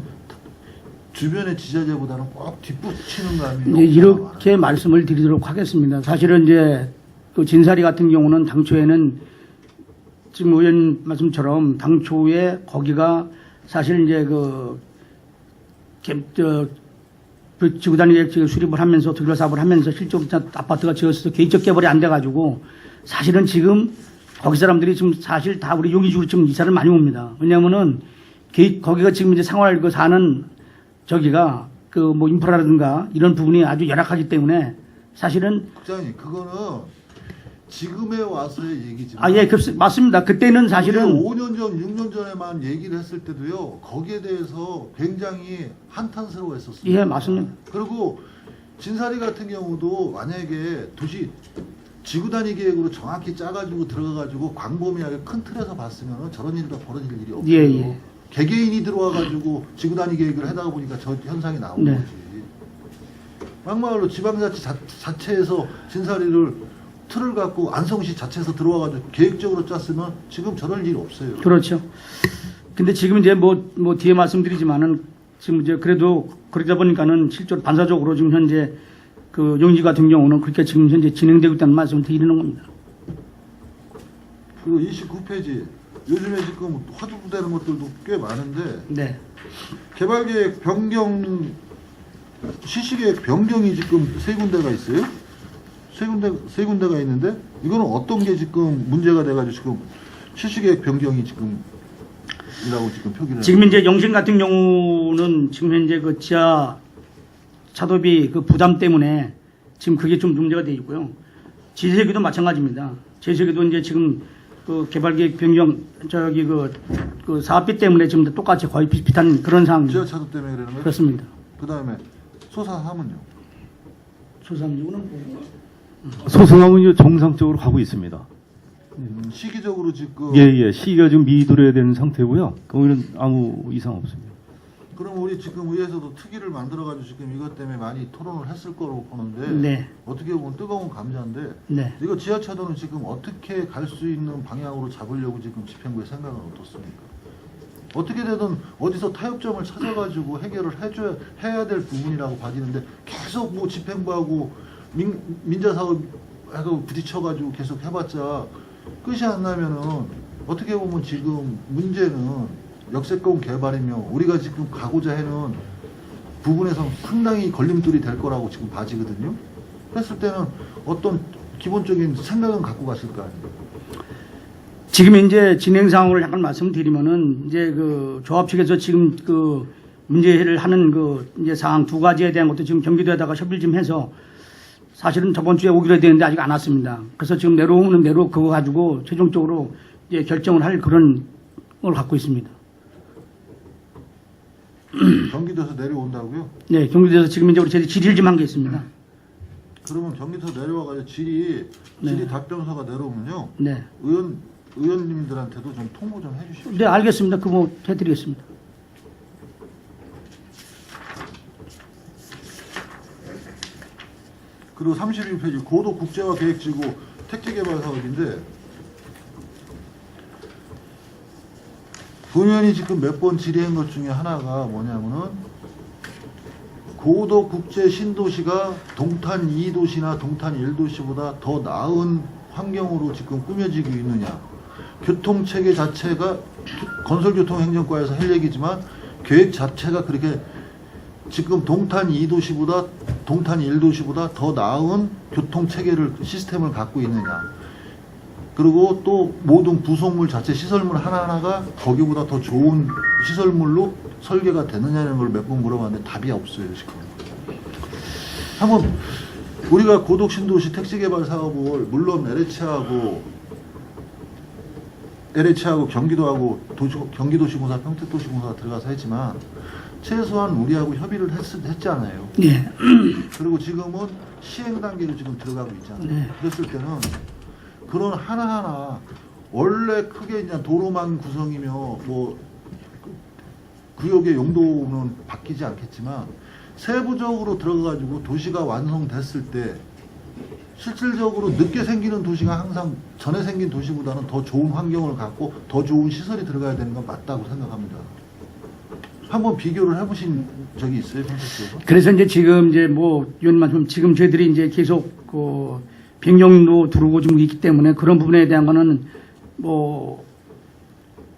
S2: 주변의 지자체보다는 꼭 뒷북치는 감이
S1: 이제 이렇게 말씀을 드리도록 하겠습니다. 사실은 이제 그 진사리 같은 경우는 당초에는 지금 의원 말씀처럼 당초에 거기가 사실 이제 지구단위 계획 수립을 하면서 특별 사업을 하면서 실제로 아파트가 지어서 개인적 개발이 안 돼가지고 사실은 지금 거기 사람들이 지금 사실 다 우리 용의지구로 지금 이사를 많이 옵니다. 왜냐하면은 거기가 지금 이제 생활 사는 저기가 뭐 인프라라든가 이런 부분이 아주 열악하기 때문에 사실은
S2: 국장님 그거는 지금에 와서의 얘기지만
S1: 맞습니다. 그때는 사실은
S2: 5년 전, 6년 전에만 얘기를 했을 때도요. 거기에 대해서 굉장히 한탄스러워했었습니다.
S1: 예, 맞습니다.
S2: 그리고 진사리 같은 경우도 만약에 도시 지구 단위 계획으로 정확히 짜가지고 들어가가지고 광범위하게 큰 틀에서 봤으면 저런 일이 벌어질 일이 없어요.
S1: 예.
S2: 개개인이 들어와가지고 지구 단위 계획을 하다 보니까 저 현상이 나온
S1: 네.
S2: 거지. 막말로 지방자치 자체에서 진사리를 틀을 갖고 안성시 자체에서 들어와가지고 계획적으로 짰으면 지금 저럴 일 없어요.
S1: 그렇죠. 근데 지금 이제 뭐 뒤에 말씀드리지만은 지금 이제 그래도 그러다 보니까는 실제로 반사적으로 지금 현재 그 용지 같은 경우는 그렇게 지금 현재 진행되고 있다는 말씀을 드리는 겁니다.
S2: 그리고 29페이지 요즘에 지금 화두되는 것들도 꽤 많은데
S1: 네.
S2: 개발계획 변경 실시계획 변경이 지금 세 군데가 있어요. 세 군데가 있는데 이거는 어떤 게 지금 문제가 돼가지고 지금 실시계획 변경이 지금 이라고 지금 표기를
S1: 지금 이제 영신 같은 경우는 지금 현재 그 지하 차도비 그 부담 때문에 지금 그게 좀 문제가 되어 있고요. 제주도도 마찬가지입니다. 제주도도 이제 지금 그 개발계획 변경 그 사업비 때문에 지금 똑같이 거의 비슷한 그런 상황입니다.
S2: 지하차도 때문에 그러는 거예요?
S1: 그렇습니다.
S2: 그 다음에 소사함은요?
S5: 소송함은 정상적으로 가고 있습니다.
S2: 시기적으로 지금
S5: 예, 시기가 좀 미도래야 되는 상태고요. 거기는 아무 이상 없습니다.
S2: 그럼 우리 지금 의회에서도 특위를 만들어가지고 지금 이것 때문에 많이 토론을 했을 거라고 보는데
S1: 네.
S2: 어떻게 보면 뜨거운 감자인데
S1: 네.
S2: 이거 지하차도는 지금 어떻게 갈 수 있는 방향으로 잡으려고 지금 집행부의 생각은 어떻습니까? 어떻게 되든 어디서 타협점을 찾아가지고 해결을 해야 될 부분이라고 봐지는데 계속 뭐 집행부하고 민자사업하고 부딪혀가지고 계속 해봤자 끝이 안 나면은 어떻게 보면 지금 문제는 역세권 개발이며 우리가 지금 가고자 하는 부분에서 상당히 걸림돌이 될 거라고 지금 봐지거든요. 그랬을 때는 어떤 기본적인 생각은 갖고 갔을 거 아니에요.
S1: 지금 이제 진행 상황을 약간 말씀드리면은 이제 그 조합 측에서 지금 그 문제를 하는 그 이제 사항 두 가지에 대한 것도 지금 경기도에다가 협의를 좀 해서 사실은 저번 주에 오기로 되는데 아직 안 왔습니다. 그래서 지금 내려오는 대로 그거 가지고 최종적으로 이제 결정을 할 그런 걸 갖고 있습니다.
S2: 경기도에서 내려온다고요?
S1: 네, 경기도에서 지금 이제 우리 저희 질의를 좀 한 게 있습니다.
S2: 그러면 경기도에서 내려와가지고 질의 답변서가 내려오면요.
S1: 네.
S2: 의원님들한테도 좀 통보 좀 해주십시오.
S1: 네, 알겠습니다. 그거 해드리겠습니다.
S2: 그리고 31페이지 고도 국제화 계획지구 택지개발 사업인데 본연이 지금 몇 번 질의한 것 중에 하나가 뭐냐면은 고도 국제 신도시가 동탄 2도시나 동탄 1도시보다 더 나은 환경으로 지금 꾸며지고 있느냐. 교통체계 자체가 건설교통행정과에서 할 얘기지만 계획 자체가 그렇게 지금 동탄 2도시보다 동탄 1도시보다 더 나은 교통체계를 시스템을 갖고 있느냐. 그리고 또 모든 부속물 자체 시설물 하나하나가 거기보다 더 좋은 시설물로 설계가 되느냐는 걸 몇 번 물어봤는데 답이 없어요 지금. 한번 우리가 고독 신도시 택지개발 사업을 물론 LH하고 경기도하고 경기도시공사 평택도시공사가 들어가서 했지만 최소한 우리하고 협의를 했잖아요.
S1: 네.
S2: 그리고 지금은 시행 단계로 지금 들어가고 있잖아요.
S1: 네.
S2: 그랬을 때는 그런 하나하나 원래 크게 이제 도로망 구성이며 뭐 구역의 용도는 바뀌지 않겠지만 세부적으로 들어가가지고 도시가 완성됐을 때 실질적으로 늦게 생기는 도시가 항상 전에 생긴 도시보다는 더 좋은 환경을 갖고 더 좋은 시설이 들어가야 되는 건 맞다고 생각합니다. 한번 비교를 해보신 적이 있어요, 평택에서?
S1: 그래서 이제 지금 이제 뭐 위원 말씀 지금 저희들이 이제 계속 그 변경도 들어오고 좀 있기 때문에 그런 부분에 대한 거는 뭐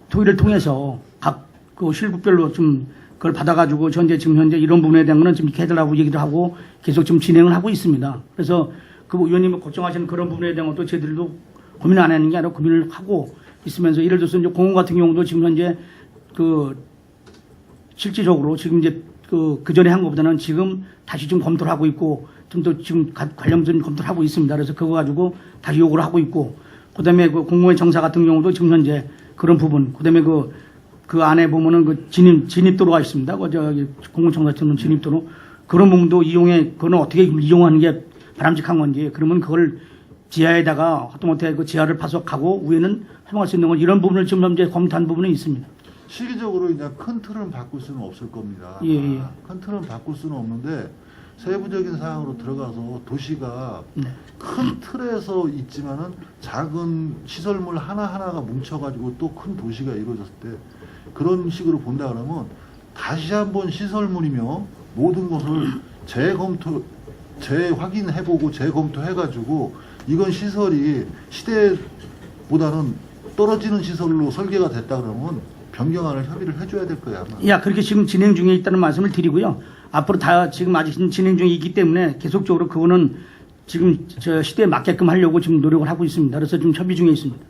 S1: 토의를 통해서 각 그 실국별로 좀 그걸 받아가지고 지금 현재 이런 부분에 대한 거는 좀 이렇게 해달라고 얘기를 하고 계속 좀 진행을 하고 있습니다. 그래서 그 위원님이 걱정하시는 그런 부분에 대한 것도 저희들도 고민을 안 하는 게 아니라 고민을 하고 있으면서 예를 들어서 이제 공원 같은 경우도 지금 현재 그 실질적으로 지금 이제 그 전에 한 것보다는 지금 다시 좀 검토를 하고 있고 좀 더 지금 관련된 검토를 하고 있습니다. 그래서 그거 가지고 다시 요구를 하고 있고 그다음에 그 공무원 정사 같은 경우도 지금 현재 그런 부분 그다음에 그 안에 보면은 그 진입도로가 있습니다. 그 저기 공무원 정사처럼 진입도로 그런 부분도 그거는 어떻게 이용하는 게 바람직한 건지 그러면 그걸 지하에다가 하다못해 그 지하를 파석하고 위에는 사용할 수 있는 건 이런 부분을 지금 현재 검토한 부분은 있습니다.
S2: 시기적으로 이제 큰 틀은 바꿀 수는 없을 겁니다.
S1: 예.
S2: 큰 틀은 바꿀 수는 없는데 세부적인 사항으로 들어가서 도시가
S1: 네.
S2: 큰 틀에서 있지만은 작은 시설물 하나하나가 뭉쳐가지고 또 큰 도시가 이루어졌을 때 그런 식으로 본다 그러면 다시 한번 시설물이며 모든 것을 재확인해보고 재검토해가지고 이건 시설이 시대보다는 떨어지는 시설로 설계가 됐다 그러면 변경안을 협의를 해줘야 될 거야 아마.
S1: 야, 그렇게 지금 진행 중에 있다는 말씀을 드리고요. 앞으로 다 지금 아직 진행 중에 있기 때문에 계속적으로 그거는 지금 저 시대에 맞게끔 하려고 지금 노력을 하고 있습니다. 그래서 지금 협의 중에 있습니다.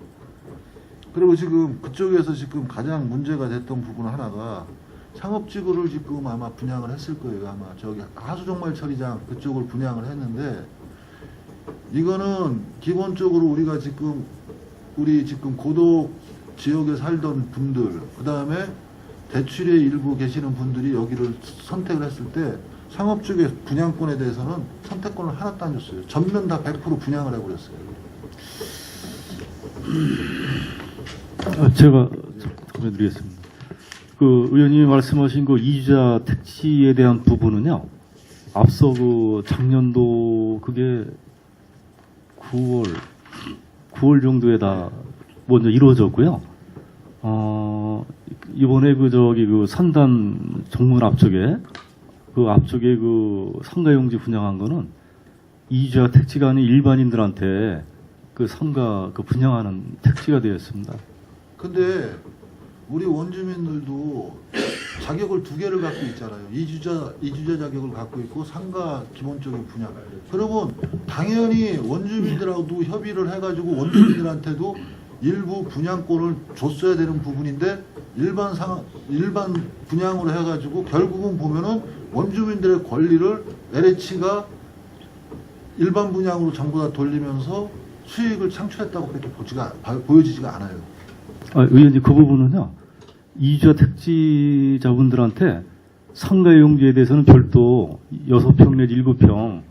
S2: 그리고 지금 그쪽에서 지금 가장 문제가 됐던 부분 하나가 상업지구를 지금 아마 분양을 했을 거예요. 아마 저기 하수종말 처리장 그쪽을 분양을 했는데 이거는 기본적으로 우리가 우리 지금 고독 지역에 살던 분들 그 다음에 대출에 일부 계시는 분들이 여기를 선택을 했을 때 상업지구의 분양권에 대해서는 선택권을 하나도 안 줬어요. 전면 다 100% 분양을 해버렸어요.
S5: 제가 답변드리겠습니다. 그 의원님이 말씀하신 그 이주자 택지에 대한 부분은요. 앞서 그 작년도 그게 9월 정도에 다 먼저 이루어졌고요. 이번에 그 산단 정문 앞쪽에 그 상가용지 분양한 거는 이주자 택지가 아닌 일반인들한테 그 상가 그 분양하는 택지가 되었습니다.
S2: 근데 우리 원주민들도 자격을 두 개를 갖고 있잖아요. 이주자 자격을 갖고 있고 상가 기본적인 분양. 그러면 당연히 원주민들하고도 협의를 해가지고 원주민들한테도 일부 분양권을 줬어야 되는 부분인데 일반 분양으로 해가지고 결국은 보면은 원주민들의 권리를 LH가 일반 분양으로 전부 다 돌리면서 수익을 창출했다고 그렇게 보여지지가 않아요.
S5: 의원님 그 부분은요. 이주자 택지자분들한테 상가용지에 대해서는 별도 6평 내지 7평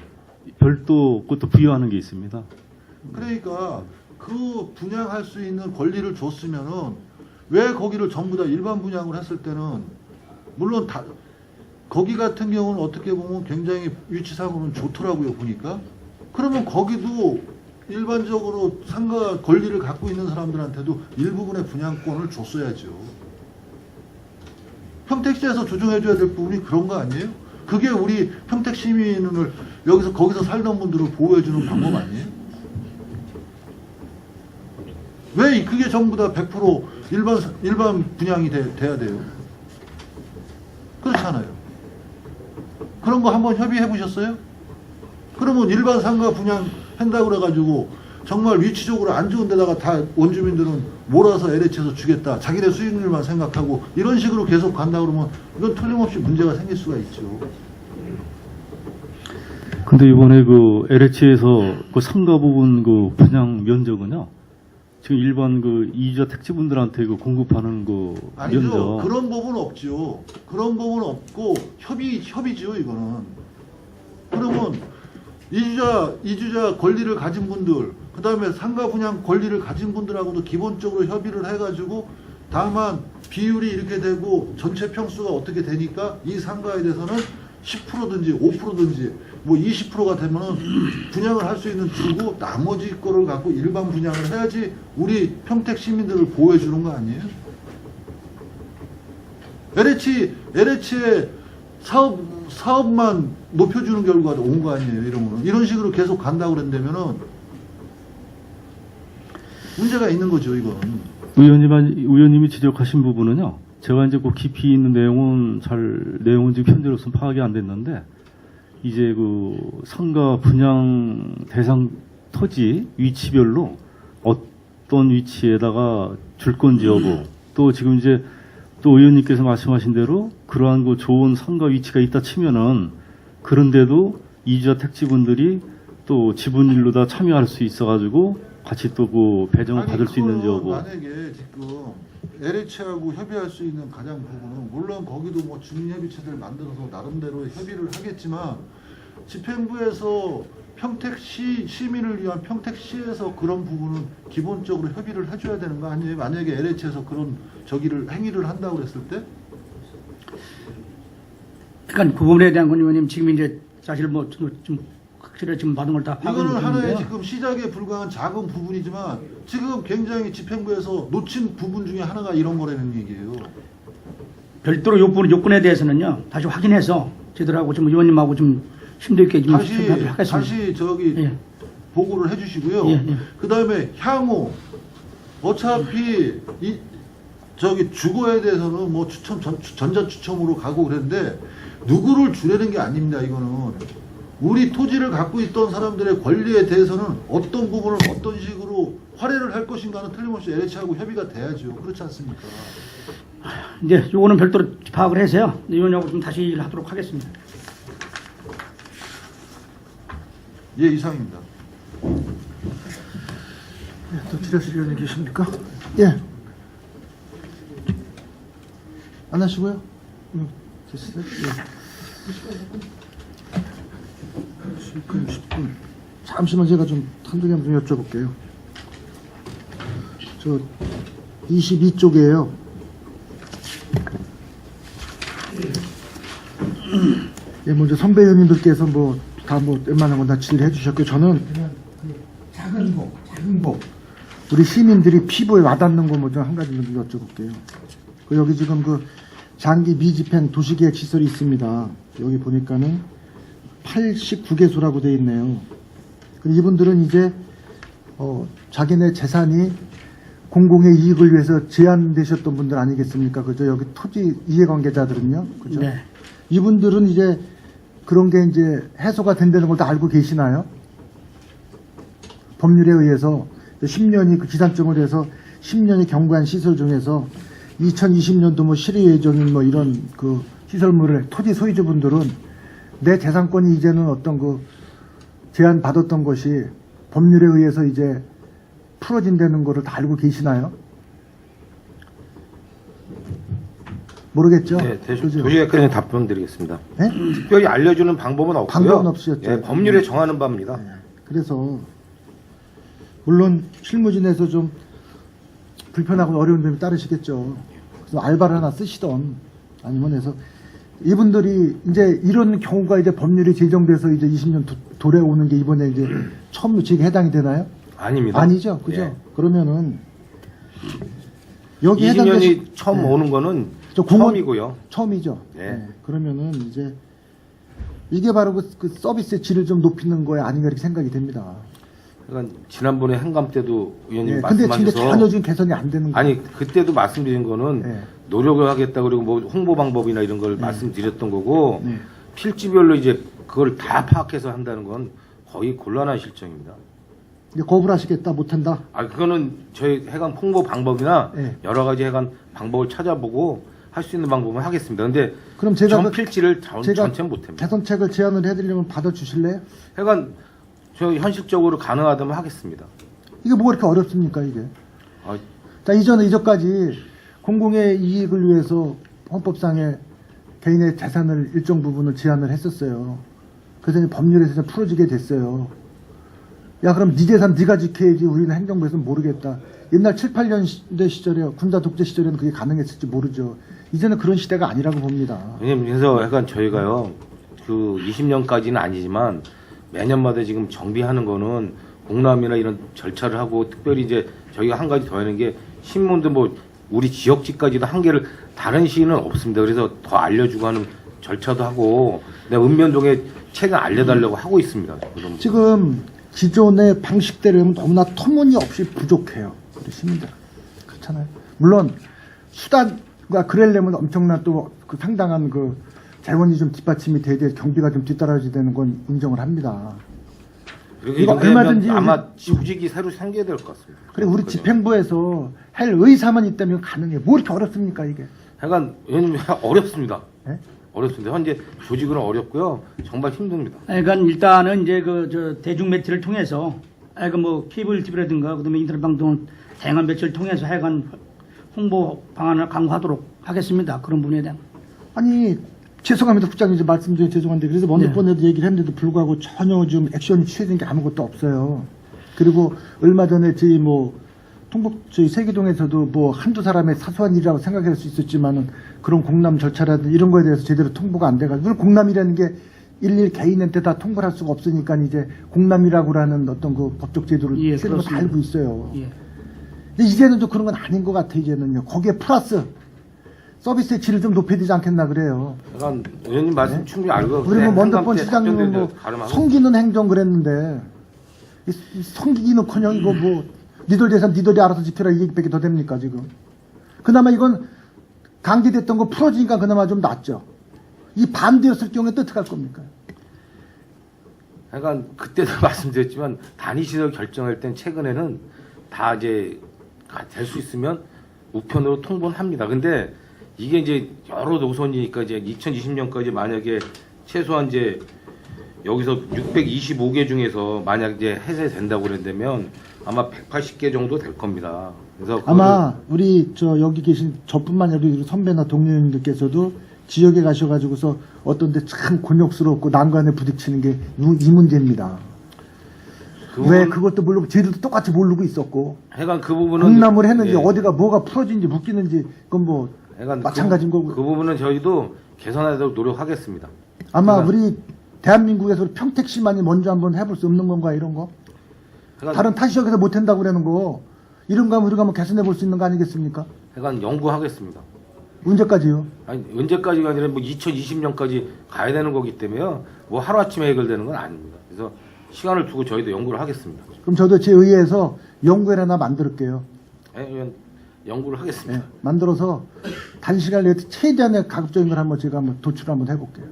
S5: 별도 그것도 부여하는 게 있습니다.
S2: 그러니까 그 분양할 수 있는 권리를 줬으면은 왜 거기를 전부 다 일반 분양을 했을 때는 물론 거기 같은 경우는 어떻게 보면 굉장히 위치상으로는 좋더라고요 보니까. 그러면 거기도 일반적으로 상가 권리를 갖고 있는 사람들한테도 일부분의 분양권을 줬어야죠. 평택시에서 조정해줘야 될 부분이 그런 거 아니에요? 그게 우리 평택 시민을 거기서 살던 분들을 보호해주는 방법 아니에요? 왜 그게 전부 다 100% 일반 분양이 돼야 돼요? 그렇잖아요. 그런 거 한번 협의해 보셨어요? 그러면 일반 상가 분양 한다고 그래가지고 정말 위치적으로 안 좋은 데다가 다 원주민들은 몰아서 LH에서 주겠다. 자기네 수익률만 생각하고 이런 식으로 계속 간다 그러면 이건 틀림없이 문제가 생길 수가 있죠.
S5: 근데 이번에 그 LH에서 그 상가 부분 그 분양 면적은요. 지금 일반 그 이주자 택지분들한테 그 공급하는 그
S2: 아니죠.
S5: 면적.
S2: 그런 법은 없죠. 그런 법은 없고 협의죠 이거는. 그러면 이주자 권리를 가진 분들, 그 다음에 상가 분양 권리를 가진 분들하고도 기본적으로 협의를 해가지고 다만 비율이 이렇게 되고 전체 평수가 어떻게 되니까 이 상가에 대해서는 10%든지 5%든지 뭐 20%가 되면은 분양을 할 수 있는 주고 나머지 거를 갖고 일반 분양을 해야지 우리 평택 시민들을 보호해 주는 거 아니에요? LH의 사업만 높여주는 결과가 온 거 아니에요, 이러면은. 이런 식으로 계속 간다고 그런다면은 문제가 있는 거죠, 이건.
S5: 의원님이 지적하신 부분은요. 제가 이제 그 깊이 있는 내용은 지금 현재로서는 파악이 안 됐는데, 이제 그 상가 분양 대상 토지 위치별로 어떤 위치에다가 줄 건지 여부, 또 지금 이제 또 의원님께서 말씀하신 대로 그러한 그 좋은 상가 위치가 있다 치면은 그런데도 이주자 택지분들이 또 지분일로 다 참여할 수 있어가지고 같이 또 그 배정을 받을 수 있는지 여부.
S2: 만약에 지금 LH하고 협의할 수 있는 가장 부분은 물론 거기도 뭐 주민협의체들 만들어서 나름대로 협의를 하겠지만 집행부에서 평택시 시민을 위한 평택시에서 그런 부분은 기본적으로 협의를 해줘야 되는 거 아니에요? 만약에 LH에서 그런 행위를 한다고 그랬을 때?
S1: 그러니까 그 부분에 대한 건 의원님 지금 이제 사실 뭐 좀 확실히 지금 받은 걸 다 파악은
S2: 이거는 하나의
S1: 했는데요.
S2: 지금 시작에 불과한 작은 부분이지만 지금 굉장히 집행부에서 놓친 부분 중에 하나가 이런 거라는 얘기예요.
S1: 별도로 요건에 대해서는요 다시 확인해서 저희들하고 좀 의원님하고 좀 심도 있게 좀 하도록 하겠습니다.
S2: 다시
S1: 예.
S2: 보고를 해주시고요.
S1: 예, 예.
S2: 그 다음에 향후 어차피 주거에 대해서는 뭐 전자 추첨으로 가고 그랬는데 누구를 주려는 게 아닙니다. 이거는 우리 토지를 갖고 있던 사람들의 권리에 대해서는 어떤 부분을 어떤 식으로 활용을 할 것인가는 틀림없이 LH하고 협의가 돼야죠. 그렇지 않습니까?
S1: 이제 요거는 별도로 파악을 해서요 의원님하고 좀 다시 일을 하도록 하겠습니다.
S2: 예, 이상입니다.
S6: 또 지라실 의원님 계십니까? 예. 안 하시고요? 계시세요? 예. 지금 10분. 잠시만 제가 좀 한두 개만 좀 여쭤볼게요. 저 22쪽이에요. 예, 먼저 선배 의원님들께서 다 웬만한 건 다 질의해 주셨고요. 저는 그냥 작은 거. 우리 시민들이 피부에 와닿는 거 좀 한 가지 좀 여쭤볼게요. 여기 지금 장기 미집행 도시계획 시설이 있습니다. 여기 보니까는 89개소라고 되어 있네요. 이분들은 이제 자기네 재산이 공공의 이익을 위해서 제안되셨던 분들 아니겠습니까? 그죠? 여기 토지 이해관계자들은요. 그죠?
S1: 네.
S6: 이분들은 이제 그런 게 이제 해소가 된다는 걸 다 알고 계시나요? 법률에 의해서 10년이 그 기산점을 해서 10년이 경과한 시설 중에서 2020년도 뭐 실효 예정인 뭐 이런 그 시설물을 토지 소유주분들은 내 재산권이 이제는 어떤 그 제한 받았던 것이 법률에 의해서 이제 풀어진다는 거를 다 알고 계시나요? 모르겠죠?
S3: 네,
S6: 그죠?
S3: 도시개혁관에 답변 드리겠습니다.
S6: 네?
S3: 특별히 알려주는 방법은 없고요.
S6: 방법은 없으셨죠.
S3: 예, 법률에 정하는 바입니다.
S6: 그래서 물론 실무진에서 좀 불편하고 어려운 점이 따르시겠죠. 그래서 알바를 하나 쓰시던 아니면 해서 이분들이 이제 이런 경우가 이제 법률이 제정돼서 이제 20년 돌아오는 게 이번에 이제 처음 지금 해당이 되나요?
S3: 아닙니다.
S6: 아니죠, 그죠?
S3: 예.
S6: 그러면은 여기
S3: 20년이 처음
S6: 네.
S3: 오는 거는
S6: 저 공원-
S3: 처음이고요.
S6: 처음이죠.
S3: 네.
S6: 그러면은 이제 이게 바로 그 서비스의 질을 좀 높이는 거에 아닌가 이렇게 생각이 됩니다.
S3: 그러니까 지난번에 행감 때도 의원님
S6: 근데
S3: 말씀하셔서
S6: 전혀 지금 개선이 안 되는 거예요.
S3: 아니 그때도 말씀드린 거는
S6: 네.
S3: 노력을 하겠다 그리고 뭐 홍보 방법이나 이런 걸 말씀드렸던 거고
S6: 네.
S3: 필지별로 이제 그걸 다 파악해서 한다는 건 거의 곤란한 실정입니다.
S6: 이제 거부를 하시겠다 못한다.
S3: 아 그거는 저희 해관 홍보 방법이나
S6: 네.
S3: 여러 가지 해관 방법을 찾아보고 할 수 있는 방법은 하겠습니다. 근데
S6: 그럼 제가
S3: 전 필지를 전체 못합니다.
S6: 개선책을 제안을 해드리면 받아주실래요?
S3: 해관 저 현실적으로 가능하다면 하겠습니다.
S6: 이게 뭐가 이렇게 어렵습니까 이게?
S3: 아,
S6: 자 이전까지 공공의 이익을 위해서 헌법상에 개인의 재산을 일정 부분을 제한을 했었어요. 그래서 이제 법률에서 이제 풀어지게 됐어요. 야 그럼 네 재산 네가 지켜야지 우리는 행정부에서는 모르겠다. 옛날 7, 8년대 시절에 군사 독재 시절에는 그게 가능했을지 모르죠. 이제는 그런 시대가 아니라고 봅니다.
S3: 왜냐면 그래서 약간 저희가요 그 20년까지는 아니지만 매년마다 지금 정비하는 거는 공람이나 이런 절차를 하고 특별히 이제 저희가 한 가지 더 하는 게 신문도 뭐 우리 지역지까지도 한계를 다른 시는 없습니다. 그래서 더 알려주고 하는 절차도 하고 내가 읍면동에 책을 알려달라고 하고 있습니다. 그럼
S6: 지금 기존의 방식대로 하면 너무나 터무니없이 부족해요. 우리 시민들. 그렇잖아요. 물론 수단과 그러려면 엄청난 또 그 상당한 그 재원이 좀 뒷받침이 돼야 될 경비가 좀 뒤따라져야 되는 건 인정을 합니다.
S3: 그리고
S6: 이거
S3: 이렇게
S6: 얼마든지
S3: 하면 아마 조직이 새로 생겨야 될 것 같습니다.
S6: 그리고 우리
S3: 그죠?
S6: 집행부에서 할 의사만 있다면 가능해. 뭐 이렇게 어렵습니까 이게?
S3: 약간 왜냐면 어렵습니다.
S6: 예?
S3: 어렵습니다. 현재 조직은 어렵고요. 정말 힘듭니다.
S1: 그러니까 일단은 이제 저 대중 매체를 통해서 뭐 케이블 TV라든가 그다음에 인터넷 방송 다양한 매체를 통해서 하여간 홍보 방안을 강화하도록 하겠습니다. 그런 부분에 대한.
S6: 아니 죄송합니다 국장님 이제 말씀 중에 죄송한데 그래서 먼저
S1: 네.
S6: 번에도 얘기를 했는데도 불구하고 전혀 좀 액션이 취해진 게 아무것도 없어요. 그리고 얼마 전에 저희 뭐 저희 세기동에서도 뭐 한두 사람의 사소한 일이라고 생각할 수 있었지만은 그런 공람 절차라든지 이런 거에 대해서 제대로 통보가 안 돼가지고 물론 공람이라는 게 일일 개인한테 다 통보를 할 수가 없으니까 이제 공람이라고 하는 어떤 그 법적 제도를
S1: 예,
S6: 취하는 거 다
S1: 그렇습니다.
S6: 알고 있어요.
S1: 예.
S6: 근데 이제는 좀 그런 건 아닌 것 같아요. 이제는요. 거기에 플러스 서비스의 질을 좀 높여야 되지 않겠나 그래요.
S3: 약간 의원님 말씀 충분히 알고
S6: 우리 뭐 먼저번
S3: 한감 때
S6: 시장님은 뭐
S3: 가름하고
S6: 섬기는 행정 그랬는데 이 섬기기는커녕 이거 뭐 니들 재산 니들이 알아서 지켜라 이 얘기밖에 더 됩니까 지금? 그나마 이건 강제됐던 거 풀어지니까 그나마 좀 낫죠. 이 반대였을 경우에 또 어떻게 할 겁니까?
S3: 약간 그때도 말씀드렸지만 단위시설 결정할 땐 최근에는 다 이제 될 수 있으면 우편으로 통보는 합니다. 근데 이게 이제 여러 노선이니까 이제 2020년까지 만약에 최소한 이제 여기서 625개 중에서 만약 이제 해제된다고 그런다면 아마 180개 정도 될 겁니다. 그래서
S6: 아마 우리 저 여기 계신 저뿐만 아니라 우리 선배나 동료님들께서도 지역에 가셔가지고서 어떤데 참 곤욕스럽고 난관에 부딪히는 게 이 문제입니다. 왜 그것도 모르고 저희들도 똑같이 모르고 있었고
S3: 해간 그 부분은
S6: 공람을 했는지
S3: 예.
S6: 어디가 뭐가 풀어진지 묶이는지 그건 뭐
S3: 해간
S6: 마찬가지인 거고
S3: 그 부분은 저희도 개선하도록 노력하겠습니다.
S6: 아마
S3: 그러니까-
S6: 우리 대한민국에서 평택시만이 먼저 한번 해볼 수 없는 건가 이런 거
S3: 해간,
S6: 다른 타 지역에서 못 한다고 그러는 거 이런 거 하면 우리가 한번 개선해 볼 수 있는 거 아니겠습니까?
S3: 해간 연구하겠습니다.
S6: 언제까지요?
S3: 아니 언제까지가 아니라 뭐 2020년까지 가야 되는 거기 때문에요. 뭐 하루아침에 해결되는 건 아닙니다. 그래서 시간을 두고 저희도 연구를 하겠습니다.
S6: 그럼 저도 제 의회에서 연구회 하나 만들게요.
S3: 이건 연구를 하겠습니다.
S6: 예, 만들어서 단시간 내에 최대한의 가급적인 걸 한번 제가 한번 도출을 한번 해볼게요.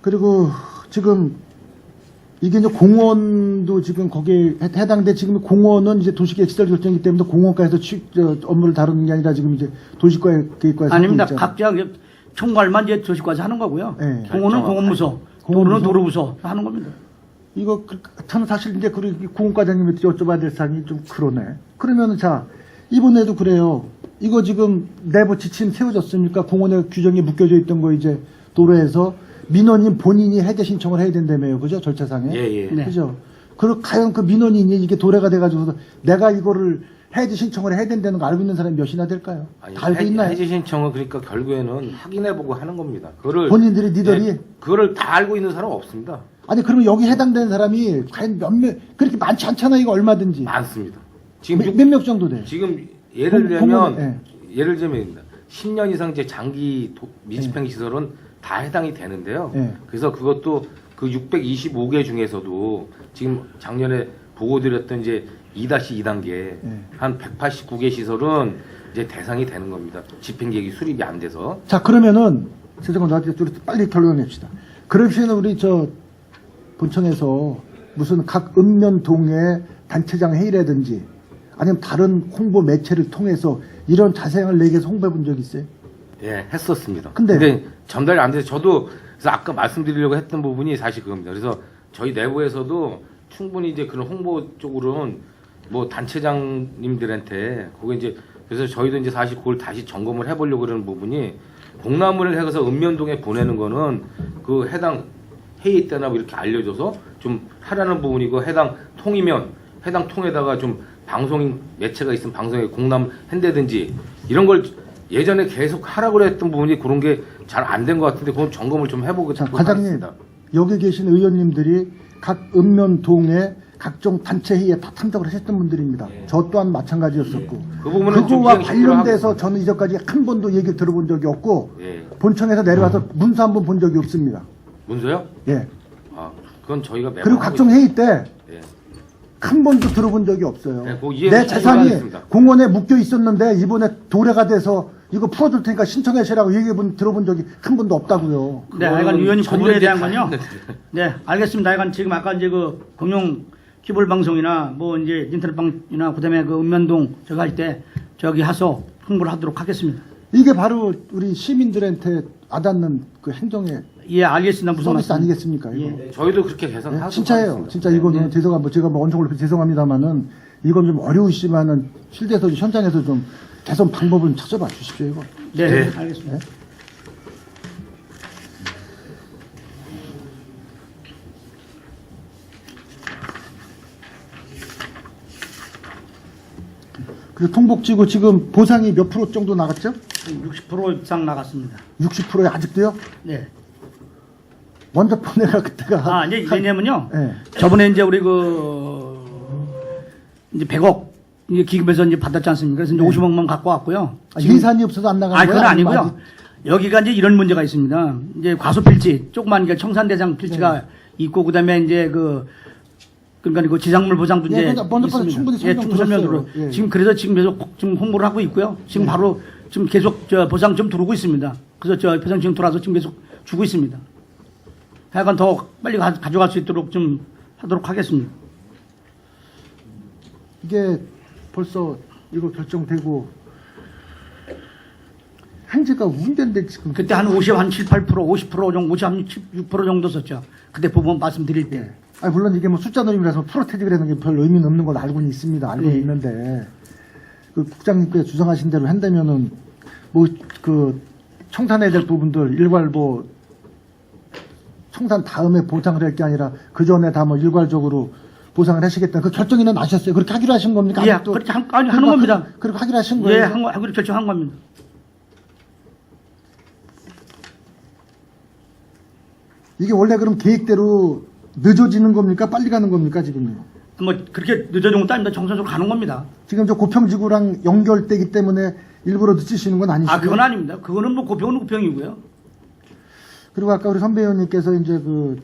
S6: 그리고 지금 이게 이제 공원도 지금 거기에 해당돼 지금 공원은 이제 도시계획 시설 결정이기 때문에 공원과에서 업무를 다루는 게 아니라 지금 이제 도시계획과에서
S1: 아닙니다.
S6: 하고 있잖아요.
S1: 각자 총괄만 이제 도시과에서 하는 거고요.
S6: 네.
S1: 공원은 공원부서, 도로는 도로부서 하는 겁니다.
S6: 이거 저는 사실 이제 그 공원과장님한테 여쭤봐야 될 사항이 좀 그러네. 그러면은 자 이번에도 그래요. 이거 지금 내부 지침 세워졌으니까 공원에 규정이 묶여져 있던 거 이제 도로에서 민원인 본인이 해제 신청을 해야 된다며요. 그죠? 절차상에.
S3: 예.
S1: 네.
S6: 그죠? 그리고 과연 그 민원인이 이게 도래가 돼가지고 내가 이거를 해제 신청을 해야 된다는 거 알고 있는 사람이 몇이나 될까요?
S3: 아니,
S6: 다 알고 있나요?
S3: 해지 신청은 그러니까 결국에는 확인해보고 하는 겁니다. 그거를
S6: 본인들이 니들이?
S3: 예, 그거를 다 알고 있는 사람은 없습니다.
S6: 아니 그러면 여기 해당되는 사람이 과연 그렇게 많지 않잖아 이거 얼마든지.
S3: 많습니다. 지금
S6: 몇 명 정도 돼?
S3: 지금 예를 들면
S6: 공원,
S3: 예를 들면 10년 이상 이제 장기 밀집행 시설은 다 해당이 되는데요.
S6: 예.
S3: 그래서 그것도 그 625개 중에서도 지금 작년에 보고드렸던 이제 2-2단계 한 189개 시설은 이제 대상이 되는 겁니다. 집행계획이 수립이 안 돼서.
S6: 자 그러면은 세정관 나한테 빨리 결론을 냅시다. 그럴 시에는 우리 저 본청에서 무슨 각 읍면동의 단체장 회의라든지 아니면 다른 홍보 매체를 통해서 이런 자세형을 내게서 홍보해 본 적 있어요?
S3: 예, 했었습니다.
S6: 근데
S3: 전달이 안 돼서 저도 그래서 아까 말씀드리려고 했던 부분이 사실 그겁니다. 그래서 저희 내부에서도 충분히 이제 그런 홍보 쪽으로는 뭐 단체장님들한테 그거 이제 그래서 저희도 이제 사실 그걸 다시 점검을 해보려고 그러는 부분이 공람을 해서 읍면동에 보내는 거는 그 해당 회의 때나 뭐 이렇게 알려줘서 좀 하라는 부분이고 해당 통이면 해당 통에다가 좀 방송 매체가 있으면 방송에 공람한다든지 이런 걸 예전에 계속 하라고 했던 부분이 그런 게 잘 안 된 것 같은데 그건 점검을 좀 해보고
S6: 자, 과장님
S3: 하겠습니다.
S6: 여기 계신 의원님들이 각 읍면동의 각종 단체 회의에 다 참석을 하셨던 분들입니다. 저 또한 마찬가지였었고
S3: 그 부분은 좀
S6: 그거와
S3: 이행 시키도록
S6: 관련돼서
S3: 하겠습니다.
S6: 저는 이전까지 한 번도 얘기를 들어본 적이 없고
S3: 예.
S6: 본청에서 내려와서 문서 한 번 본 적이 없습니다.
S3: 문서요?
S6: 예.
S3: 아, 그건 저희가 매번
S6: 그리고
S3: 하고
S6: 각종 회의 때 한
S3: 예.
S6: 번도 들어본 적이 없어요.
S3: 네, 그거 이해
S6: 내
S3: 시키도록
S6: 재산이
S3: 하겠습니다.
S6: 공원에 묶여 있었는데 이번에 도래가 돼서 이거 풀어줄 테니까 신청하시라고 들어본 적이 한 번도 없다고요.
S1: 네, 하여간 위원님
S3: 전혀
S1: 부분에
S3: 이제
S1: 대한
S3: 다
S1: 건요.
S3: 했는데.
S1: 네, 알겠습니다. 하여간 지금 아까 이제 그 공용 키블 방송이나 뭐 이제 인터넷 방이나 그다음에 그 읍면동 저거 할 때 저기 하서 홍보를 하도록 하겠습니다.
S6: 이게 바로 우리 시민들한테 와닿는 그 행정의
S1: 예, 알겠습니다. 무슨
S6: 서비스
S1: 말씀?
S6: 아니겠습니까? 이거.
S1: 예.
S3: 저희도 그렇게
S6: 네,
S3: 계산하고
S6: 진짜예요. 진짜 이거는 죄송한 뭐 제가 뭐 언성을 높여 죄송합니다만은 이건 좀 어려우시지만은 실제에서 현장에서 좀 개선 방법은 찾아봐 주십시오 이거.
S1: 네,
S3: 네.
S1: 알겠습니다.
S6: 네. 그리고 통복지구 지금 보상이 몇 프로 정도 나갔죠?
S1: 60% 이상 나갔습니다.
S6: 60%에 아직도요?
S1: 네.
S6: 먼저 보내가 그때가
S1: 이제 왜냐면요.
S6: 예.
S1: 저번에 이제 우리 이제 100억 이제 기금에서 이제 받았지 않습니까? 그래서 이제 50억만 갖고 왔고요.
S6: 예산이 없어서 안 나간 거예요?
S1: 그건
S6: 아니면
S1: 아니고요. 여기가 이제 이런 문제가 있습니다. 이제 과소 필지, 조그만 게 청산대장 필지가 있고 그다음에 이제 그러니까 그 지상물 보상도 이제
S6: 그러니까 먼저
S1: 있습니다.
S6: 충분히 설명
S1: 설명으로
S6: 들었어요. 예.
S1: 지금 그래서 지금 계속 지금 홍보를 하고 있고요. 지금 바로 지금 계속 저 보상 좀 들어오고 있습니다. 그래서 저 보상 지금 들어와서 지금 계속 주고 있습니다. 하여간 더 빨리 가져갈 수 있도록 좀 하도록 하겠습니다.
S6: 이게 벌써 이거 결정되고 행제가 운대인데 지금
S1: 그때 한 7, 8%, 50% 정도, 56% 정도 썼죠. 그때 부분 말씀드릴 때.
S6: 아니 물론 이게 뭐 숫자 노림이라서 프로테직이라는 게 별 의미는 없는 걸 알고는 있습니다. 알고
S1: 네.
S6: 있는데 그 국장님께서 주장하신 대로 한다면은 뭐 그 청산해야 될 부분들 일괄 뭐 청산 다음에 보상을 할 게 아니라 그 전에 다 뭐 일괄적으로 보상을 하시겠다. 그 결정이는 나셨어요. 그렇게 하기로 하신 겁니까?
S1: 예,
S6: 아직도
S1: 그렇게 하는 겁니다.
S6: 그렇게 하기로 하신 거예요.
S1: 예, 하기로 결정한 겁니다.
S6: 이게 원래 그럼 계획대로 늦어지는 겁니까? 빨리 가는 겁니까? 지금요?
S1: 뭐 그렇게 늦어진 것도 아닙니다. 정상적으로 가는 겁니다.
S6: 지금 저 고평지구랑 연결되기 때문에 일부러 늦추시는 건 아니시죠?
S1: 그건 아닙니다. 그거는 뭐 고평은 고평이고요.
S6: 그리고 아까 우리 선배 의원님께서 이제 그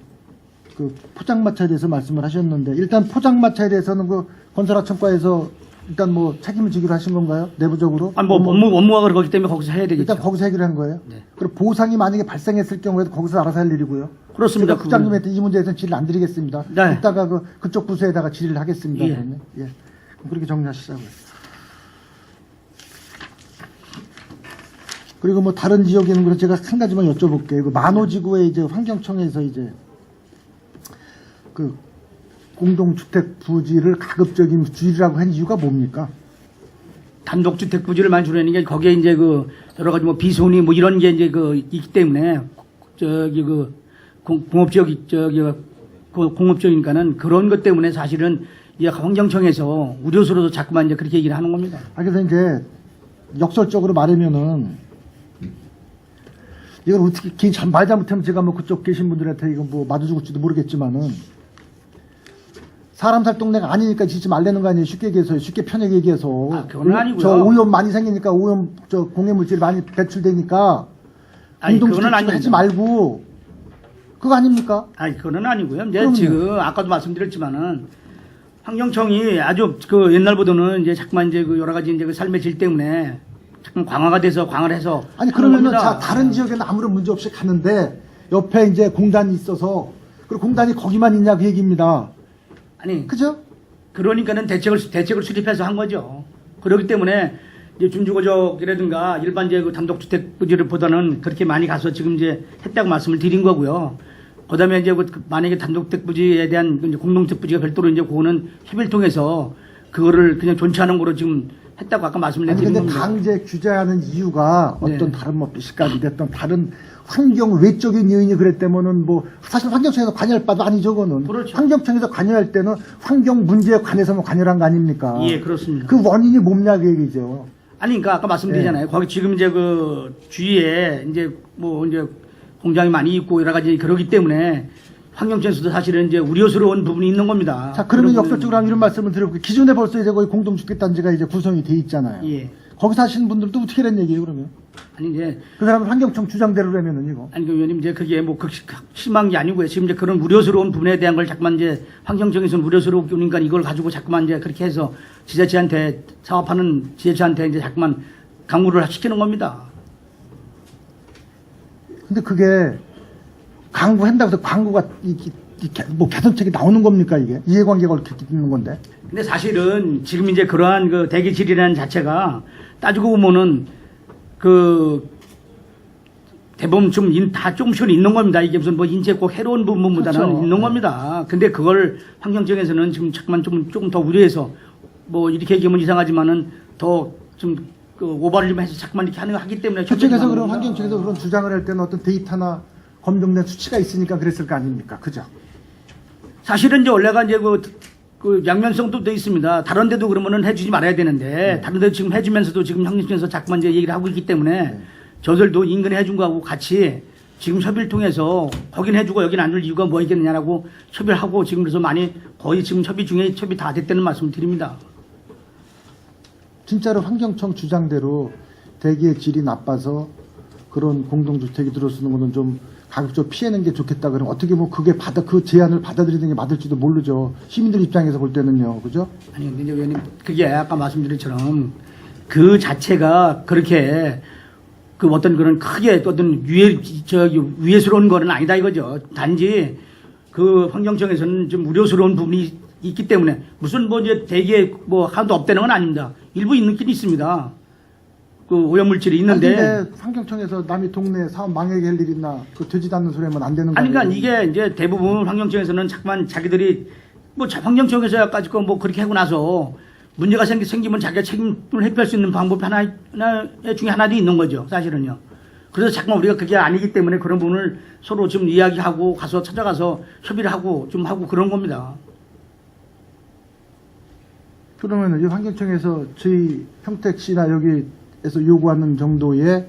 S6: 그 포장마차에 대해서 말씀을 하셨는데 일단 포장마차에 대해서는 그 건설하청과에서 일단 뭐 책임을 지기로 하신 건가요? 내부적으로?
S1: 아니 뭐 업무가 그러기 때문에 거기서 해야 되겠죠.
S6: 일단 거기서 해결하는 거예요?
S1: 네.
S6: 그리고 보상이 만약에 발생했을 경우에도 거기서 알아서 할 일이고요.
S1: 그렇습니다.
S6: 제가 국장님한테 이 문제에서는 질의를 안 드리겠습니다.
S1: 네.
S6: 이따가 그쪽 부서에다가 질의를 하겠습니다.
S1: 예.
S6: 그러면. 예. 그럼 그렇게 정리하시자고요. 그리고 뭐 다른 지역에는 그래서 제가 한 가지만 여쭤볼게요. 그 만호지구에 이제 환경청에서 이제 그 공동주택 부지를 가급적인 줄이라고 한 이유가 뭡니까?
S1: 단독주택 부지를 많이 줄이는 게 거기에 이제 그 여러 가지 뭐 비손이 뭐 이런 게 이제 그 있기 때문에 저기 그 공업지역이 저기 그 공업지역이니까는 그런 것 때문에 사실은 이 환경청에서 우려스러워서 자꾸만 이제 그렇게 얘기를 하는 겁니다.
S6: 그래서 이제 역설적으로 말하면은 이걸 어떻게 말 잘못하면 제가 뭐 그쪽 계신 분들한테 이거 뭐 맞아 죽을지도 모르겠지만은 사람 살 동네가 아니니까 짓지 말라는 거 아니에요. 쉽게 얘기해서 쉽게 편하게 얘기해서
S1: 그건 아니고요.
S6: 저 오염 많이 생기니까 오염 저 공해물질 많이 배출되니까
S1: 아니,
S6: 공동주택
S1: 그건 아닙니다.
S6: 하지 말고 그거 아닙니까?
S1: 아니 그거는 아니고요. 이제
S6: 그럼요.
S1: 지금 아까도 말씀드렸지만은 환경청이 아주 그 옛날보다는 이제 자꾸만 이제 그 여러 가지 이제 그 삶의 질 때문에 자꾸 강화가 돼서 강화를 해서
S6: 아니
S1: 하는
S6: 그러면은
S1: 겁니다.
S6: 자 다른 지역에는 아무런 문제 없이 가는데 옆에 이제 공단이 있어서 그리고 공단이 거기만 있냐 그 얘기입니다.
S1: 아니
S6: 그죠?
S1: 그러니까는 대책을 수립해서 한 거죠. 그렇기 때문에 이제 준주거적이라든가 일반 이제 그 단독주택 부지를 보다는 그렇게 많이 가서 지금 이제 했다고 말씀을 드린 거고요. 그다음에 이제 그 만약에 단독주택 부지에 대한 이제 공동주택 부지가 별도로 이제 그거는 협의를 통해서 그거를 그냥 존치하는 거로 지금 했다고 아까 말씀을
S6: 아니
S1: 드린
S6: 근데
S1: 겁니다.
S6: 강제 규제하는 이유가
S1: 네.
S6: 어떤 다른 뭐 비식까지 됐던 다른 환경 외적인 요인이 그랬다면은 뭐 사실 환경청에서 관여할 바도 아니죠 그거는.
S1: 그렇죠.
S6: 환경청에서 관여할 때는 환경 문제에 관해서만 관여한 거 아닙니까?
S1: 예, 그렇습니다.
S6: 그 원인이 뭐냐 그 얘기죠.
S1: 아니, 그러니까 아까 말씀드리잖아요. 거기 지금 이제 그 주위에 이제 뭐 이제 공장이 많이 있고 여러 가지 그러기 때문에 환경청에서도 사실은 이제 우려스러운 부분이 있는 겁니다.
S6: 자 그러면
S1: 그런
S6: 역설적으로 한 이런 말씀을 드려볼게요. 기존에 벌써 이제 거기 공동주택단지가 이제 구성이 돼 있잖아요.
S1: 부분은, 예.
S6: 거기 사시는 분들도 어떻게 하는 얘기예요 그러면?
S1: 아니 이제
S6: 그 사람은 환경청 주장대로라면은 이거.
S1: 아니 그 의원님 이제 그게 뭐 심한 게 아니고요. 지금 이제 그런 우려스러운 부분에 대한 걸 자꾸만 이제 환경청에서는 우려스럽게 오니까 이걸 가지고 자꾸만 이제 그렇게 해서 지자체한테 사업하는 지자체한테 이제 자꾸만 강구를 시키는 겁니다.
S6: 근데 그게 강구한다고 해서 광고가 뭐 개선책이 나오는 겁니까 이게? 이해관계가 이렇게 있는 건데.
S1: 근데 사실은 지금 이제 그러한 그 대기질이라는 자체가 따지고 보면은 그 대부분 좀 다 조금씩은 있는 겁니다. 이게 무슨 뭐 인체 꼭 해로운 부분보다는
S6: 그렇죠.
S1: 있는 겁니다. 근데 그걸 환경청에서는 지금 잠깐만 조금 더 우려해서 뭐 이렇게 얘기하면 이상하지만은 더 좀 그 오버를 좀 해서 자꾸만 이렇게 하기 때문에
S6: 그쪽에서 그런
S1: 겁니다.
S6: 환경청에서 그런 주장을 할 때는 어떤 데이터나 검증된 수치가 있으니까 그랬을 거 아닙니까? 그죠?
S1: 사실은 이제 원래가 이제 그 양면성도 돼 있습니다. 다른 데도 그러면은 해주지 말아야 되는데 다른 데도 지금 해주면서도 지금 환경청에서 자꾸만 이제 얘기를 하고 있기 때문에 저들도 인근에 해준 거하고 같이 지금 협의를 통해서 거긴 해주고 여긴 안 줄 이유가 뭐 있겠느냐라고 협의를 하고 지금 그래서 많이 거의 지금 협의 중에 협의 다 됐다는 말씀을 드립니다.
S6: 진짜로 환경청 주장대로 대기의 질이 나빠서 그런 공동주택이 들어서는 거는 좀 가급적 피하는 게 좋겠다 그러면 어떻게 뭐 그게 그 제안을 받아들이는 게 맞을지도 모르죠. 시민들 입장에서 볼 때는요. 그죠?
S1: 아니 근데 이제 의원님 그게 아까 말씀드린 것처럼 그 자체가 그렇게 그 어떤 그런 크게 어떤 위해스러운 거는 아니다 이거죠. 단지 그 환경청에서는 좀 우려스러운 부분이 있기 때문에 무슨 뭐 이제 대기에 뭐 하나도 없다는 건 아닙니다. 일부 있긴 있습니다. 그 오염물질이 있는데.
S6: 근데 환경청에서 남이 동네 사업 망하게 할 일 있나? 그 되지도 않는 소리 하면 안 되는 거예요.
S1: 아니 그러니까 이게 이제 대부분 환경청에서는 자꾸만 자기들이 뭐 환경청에서까지 뭐 그렇게 하고 나서 문제가 생기면 자기가 책임을 회피할 수 있는 방법 하나 중에 하나도 있는 거죠. 사실은요. 그래서 자꾸만 우리가 그게 아니기 때문에 그런 부분을 서로 좀 이야기하고 가서 찾아가서 협의를 하고 좀 하고 그런 겁니다.
S6: 그러면 이 환경청에서 저희 평택시나 여기에서 요구하는 정도의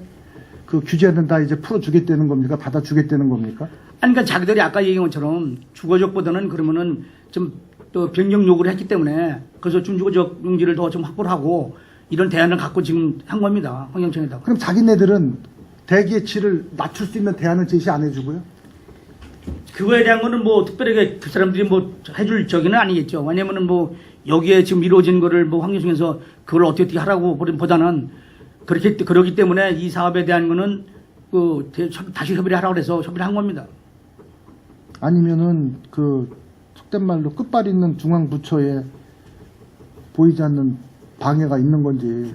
S6: 그 규제는 다 이제 풀어주겠다는 겁니까? 받아주겠다는 겁니까?
S1: 아니, 그러니까 자기들이 아까 얘기한 것처럼 주거적보다는 그러면은 좀 또 변경 요구를 했기 때문에 그래서 준주거적 용지를 더 좀 확보를 하고 이런 대안을 갖고 지금 한 겁니다. 환경청에다가.
S6: 그럼 자기네들은 대기의 질을 낮출 수 있는 대안을 제시 안 해주고요?
S1: 그거에 대한 거는 뭐 특별하게 그 사람들이 뭐 해줄 적이는 아니겠죠. 왜냐면은 뭐 여기에 지금 이루어진 거를 뭐 환경청에서 그걸 어떻게 하라고 보다는 그러기 때문에 이 사업에 대한 거는 그 다시 협의를 하라고 해서 협의를 한 겁니다.
S6: 아니면은 그 속된 말로 끝발 있는 중앙부처에 보이지 않는 방해가 있는 건지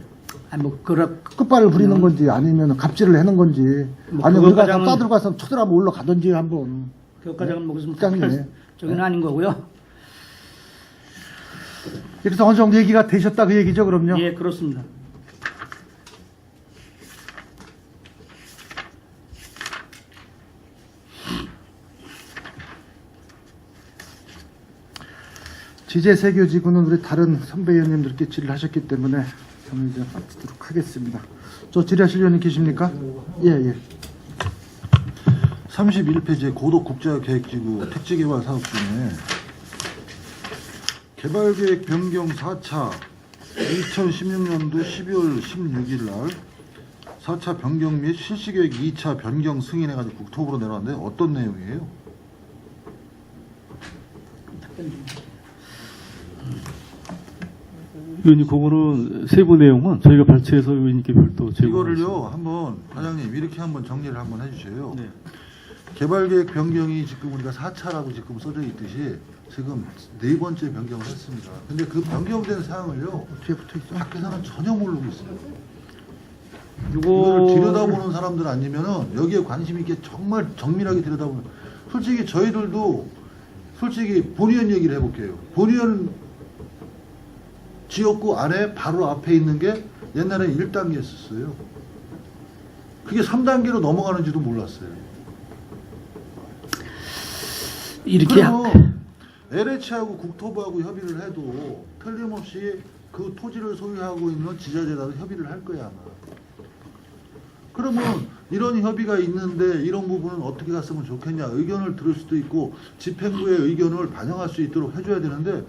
S1: 아니 뭐
S6: 끝발을 부리는 건지 아니면 갑질을 하는 건지
S1: 뭐
S6: 아니면 우리가
S1: 그것까지는-
S6: 따들어가서 쳐들어가면 올라가든지 한번
S1: 그것까지는 뭐 무슨
S6: 입장이네.
S1: 저기는 아닌 거고요.
S6: 그래서 어느 정도 얘기가 되셨다 그 얘기죠 그럼요.
S1: 예, 그렇습니다.
S6: 지제세교지구는 우리 다른 선배 의원님들께 질의를 하셨기 때문에 저는 이제 마치도록 하겠습니다. 저 질의하실 의원님 계십니까? 예.
S2: 31페이지에 고도국제계획지구 택지개발 사업 중에 개발계획 변경 4차 2016년도 12월 16일 날 4차 변경 및 실시계획 2차 변경 승인해가지고 국토부로 내려왔는데 어떤 내용이에요?
S5: 의원님, 그거는 세부 내용은 저희가 발췌해서 의원님께 별도 제공하겠습니다.
S2: 이거를요 한번 과장님 이렇게 한번 정리를 한번 해주세요.
S5: 네.
S2: 개발계획 변경이 지금 우리가 4차라고 지금 써져 있듯이 지금 4번째 변경을 했습니다. 근데 그 변경된 사항을요
S6: 뒤에 붙어 있어.
S2: 밖에서는 전혀 모르고 있어요. 이거를
S1: 요거
S2: 들여다보는 사람들 아니면은 여기에 관심 있게 정말 정밀하게 들여다보는 솔직히 저희들도 솔직히 본의원 얘기를 해볼게요. 본의원 지역구 안에 바로 앞에 있는 게 옛날에 1단계였었어요. 그게 3단계로 넘어가는지도 몰랐어요.
S1: 이렇게
S2: 그리고 LH하고 국토부하고 협의를 해도 틀림없이 그 토지를 소유하고 있는 지자체하고 협의를 할 거야 아마. 그러면 이런 협의가 있는데 이런 부분은 어떻게 갔으면 좋겠냐 의견을 들을 수도 있고 집행부의 의견을 반영할 수 있도록 해줘야 되는데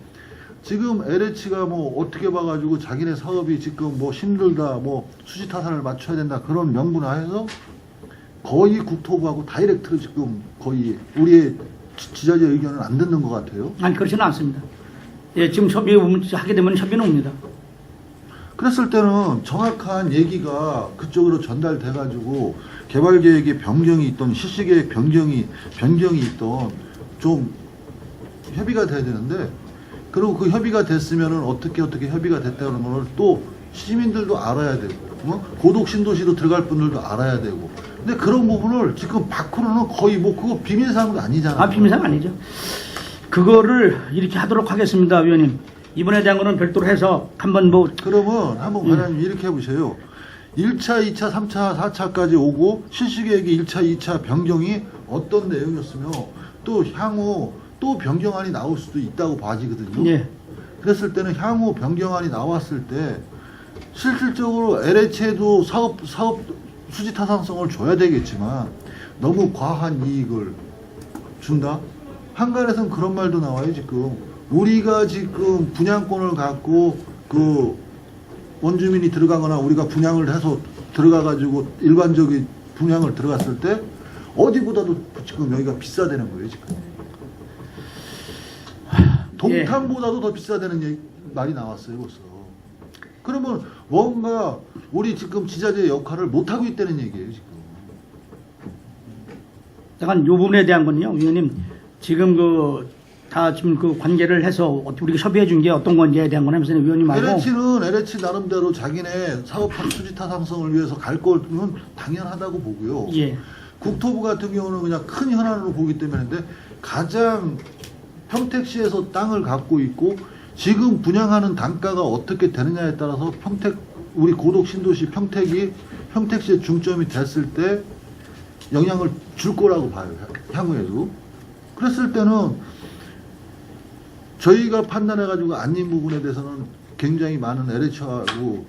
S2: 지금 LH가 뭐 어떻게 봐가지고 자기네 사업이 지금 뭐 힘들다 뭐 수지타산을 맞춰야 된다 그런 명분화해서 거의 국토부하고 다이렉트로 지금 거의 우리의 지자체 의견을 안 듣는 것 같아요.
S1: 아니 그렇지는 않습니다. 예, 지금 하게 되면 협의는 옵니다.
S2: 그랬을 때는 정확한 얘기가 그쪽으로 전달돼가지고 개발계획의 변경이 있던 실시계획 변경이 있던 좀 협의가 돼야 되는데 그리고 그 협의가 됐으면은 어떻게 협의가 됐다는 걸 또 시민들도 알아야 되고 고독 신도시로 들어갈 분들도 알아야 되고 근데 그런 부분을 지금 밖으로는 거의 뭐 그거 비밀사항도 아니잖아요.
S1: 아, 비밀사항 아니죠. 그거를 이렇게 하도록 하겠습니다, 위원님. 이번에 대한 거는 별도로 해서 한번 뭐
S2: 그러면 한번 과장님 이렇게 해보세요. 1차, 2차, 3차, 4차까지 오고 실시계획이 1차, 2차 변경이 어떤 내용이었으며 또 향후 또 변경안이 나올 수도 있다고 봐지거든요.
S1: 예.
S2: 그랬을 때는 향후 변경안이 나왔을 때 실질적으로 LH에도 사업 수지 타산성을 줘야 되겠지만 너무 과한 이익을 준다? 한간에서는 그런 말도 나와요 지금. 우리가 지금 분양권을 갖고 그 원주민이 들어가거나 우리가 분양을 해서 들어가가지고 일반적인 분양을 들어갔을 때 어디보다도 지금 여기가 비싸다는 거예요 지금. 동탄보다도 더 비싸다는 말이 나왔어요 벌써. 그러면 뭔가 우리 지금 지자체의 역할을 못하고 있다는 얘기예요 지금.
S1: 약간 요 부분에 대한 건요, 위원님. 지금 다 지금 그 관계를 해서 우리가 협의해 준 게 어떤 건지에 대한 건 하면서 위원님하고
S2: LH는 LH 나름대로 자기네 사업 수지 타산성을 위해서 갈 거는 당연하다고 보고요.
S1: 예.
S2: 국토부 같은 경우는 그냥 큰 현안으로 보기 때문인데 가장 평택시에서 땅을 갖고 있고 지금 분양하는 단가가 어떻게 되느냐에 따라서 우리 고독 신도시 평택시의 중점이 됐을 때 영향을 줄 거라고 봐요 향후에도. 그랬을 때는 저희가 판단해가지고 아닌 부분에 대해서는 굉장히 많은 LH하고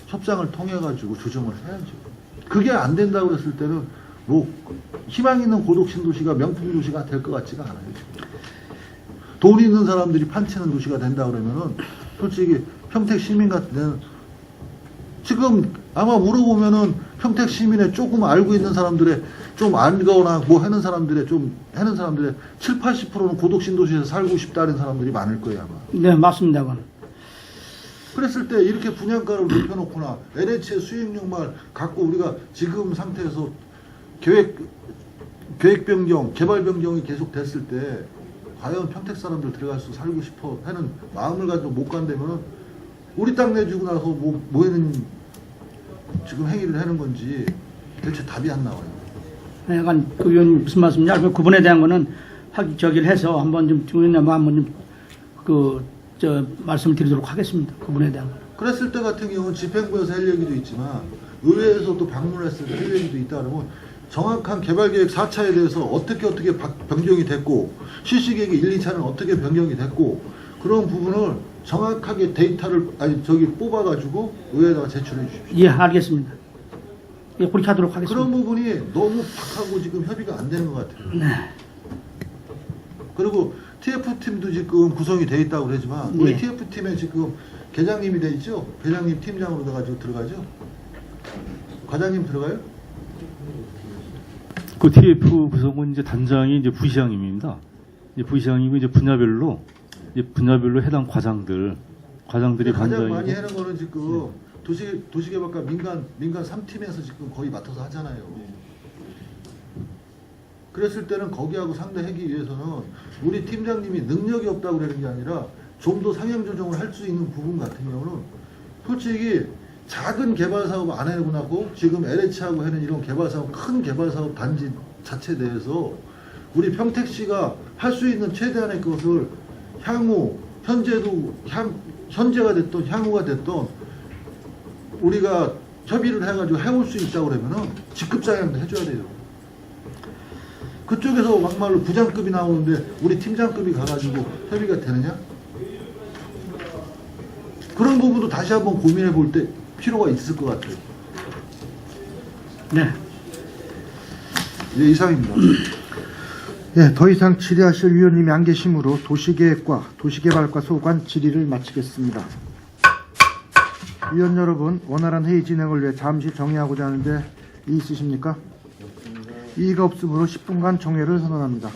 S2: 협상을 통해가지고 조정을 해야죠. 그게 안 된다고 했을 때는 뭐 희망 있는 고독 신도시가 명품 도시가 될 것 같지가 않아요. 돈 있는 사람들이 판치는 도시가 된다 그러면은 솔직히 평택 시민 같은 데는 지금 아마 물어보면은 평택 시민의 조금 알고 있는 사람들의 좀 알거나 뭐 하는 사람들의 7, 80%는 고독 신도시에서 살고 싶다는 사람들이 많을 거예요 아마.
S1: 네, 맞습니다. 그건.
S2: 그랬을 때 이렇게 분양가를 높여놓거나 LH의 수익률만 갖고 우리가 지금 상태에서 계획 변경, 개발 변경이 계속 됐을 때 과연 평택 사람들 들어가서 살고 싶어 하는 마음을 가지고 못 간다면은 우리 땅 내주고 나서 뭐 하는 지금 행위를 하는 건지 대체 답이 안 나와요.
S1: 약간 그 의원님 무슨 말씀이냐? 그 부분에 대한 거는 저기를 해서 한번 좀 의원님 한번 좀 말씀을 드리도록 하겠습니다. 그 부분에 대한 거.
S2: 그랬을 때 같은 경우는 집행부에서 할 얘기도 있지만 의회에서 또 방문했을 때 할 얘기도 있다 그러면 정확한 개발계획 4차에 대해서 어떻게 변경이 됐고 실시계획 1, 2차는 어떻게 변경이 됐고 그런 부분을 정확하게 데이터를 뽑아가지고 의회에다가 제출해 주십시오.
S1: 예, 알겠습니다. 예, 그렇게 하도록 하겠습니다.
S2: 그런 부분이 너무 박하고 지금 협의가 안 되는 것 같아요.
S1: 네.
S2: 그리고 TF팀도 지금 구성이 돼 있다고 그러지만 우리
S1: 예.
S2: TF팀에 지금 계장님이 돼 있죠? 계장님 팀장으로 돼가지고 들어가죠? 과장님 들어가요?
S5: 그 TF 구성은 이제 단장이 이제 부시장님입니다. 이제 부시장이고 이제 분야별로 해당 과장들이
S2: 가장
S5: 반장이고.
S2: 많이 하는 거는 지금 도시개발과 민간 3팀에서 지금 거의 맡아서 하잖아요. 그랬을 때는 거기하고 상대하기 위해서는 우리 팀장님이 능력이 없다고 그러는 게 아니라 좀 더 상향 조정을 할 수 있는 부분 같은 경우는 솔직히 작은 개발 사업 안 해고 나고 지금 LH하고 하는 이런 개발 사업, 큰 개발 사업 단지 자체에 대해서 우리 평택시가 할 수 있는 최대한의 것을 향후 현재가 됐던 향후가 됐던 우리가 협의를 해가지고 해올 수 있다고 그러면은 직급장향도 해줘야 돼요. 그쪽에서 막말로 부장급이 나오는데 우리 팀장급이 가가지고 협의가 되느냐? 그런 부분도 다시 한번 고민해 볼 때 필요가 있을 것 같아요.
S1: 네.
S2: 예, 이상입니다.
S6: 예, 더 이상 질의하실 위원님이 안 계시므로 도시계획과 도시개발과 소관 질의를 마치겠습니다. 위원 여러분, 원활한 회의 진행을 위해 잠시 정회하고자 하는데 이의 있으십니까? 이의가 없으므로 10분간 정회를 선언합니다.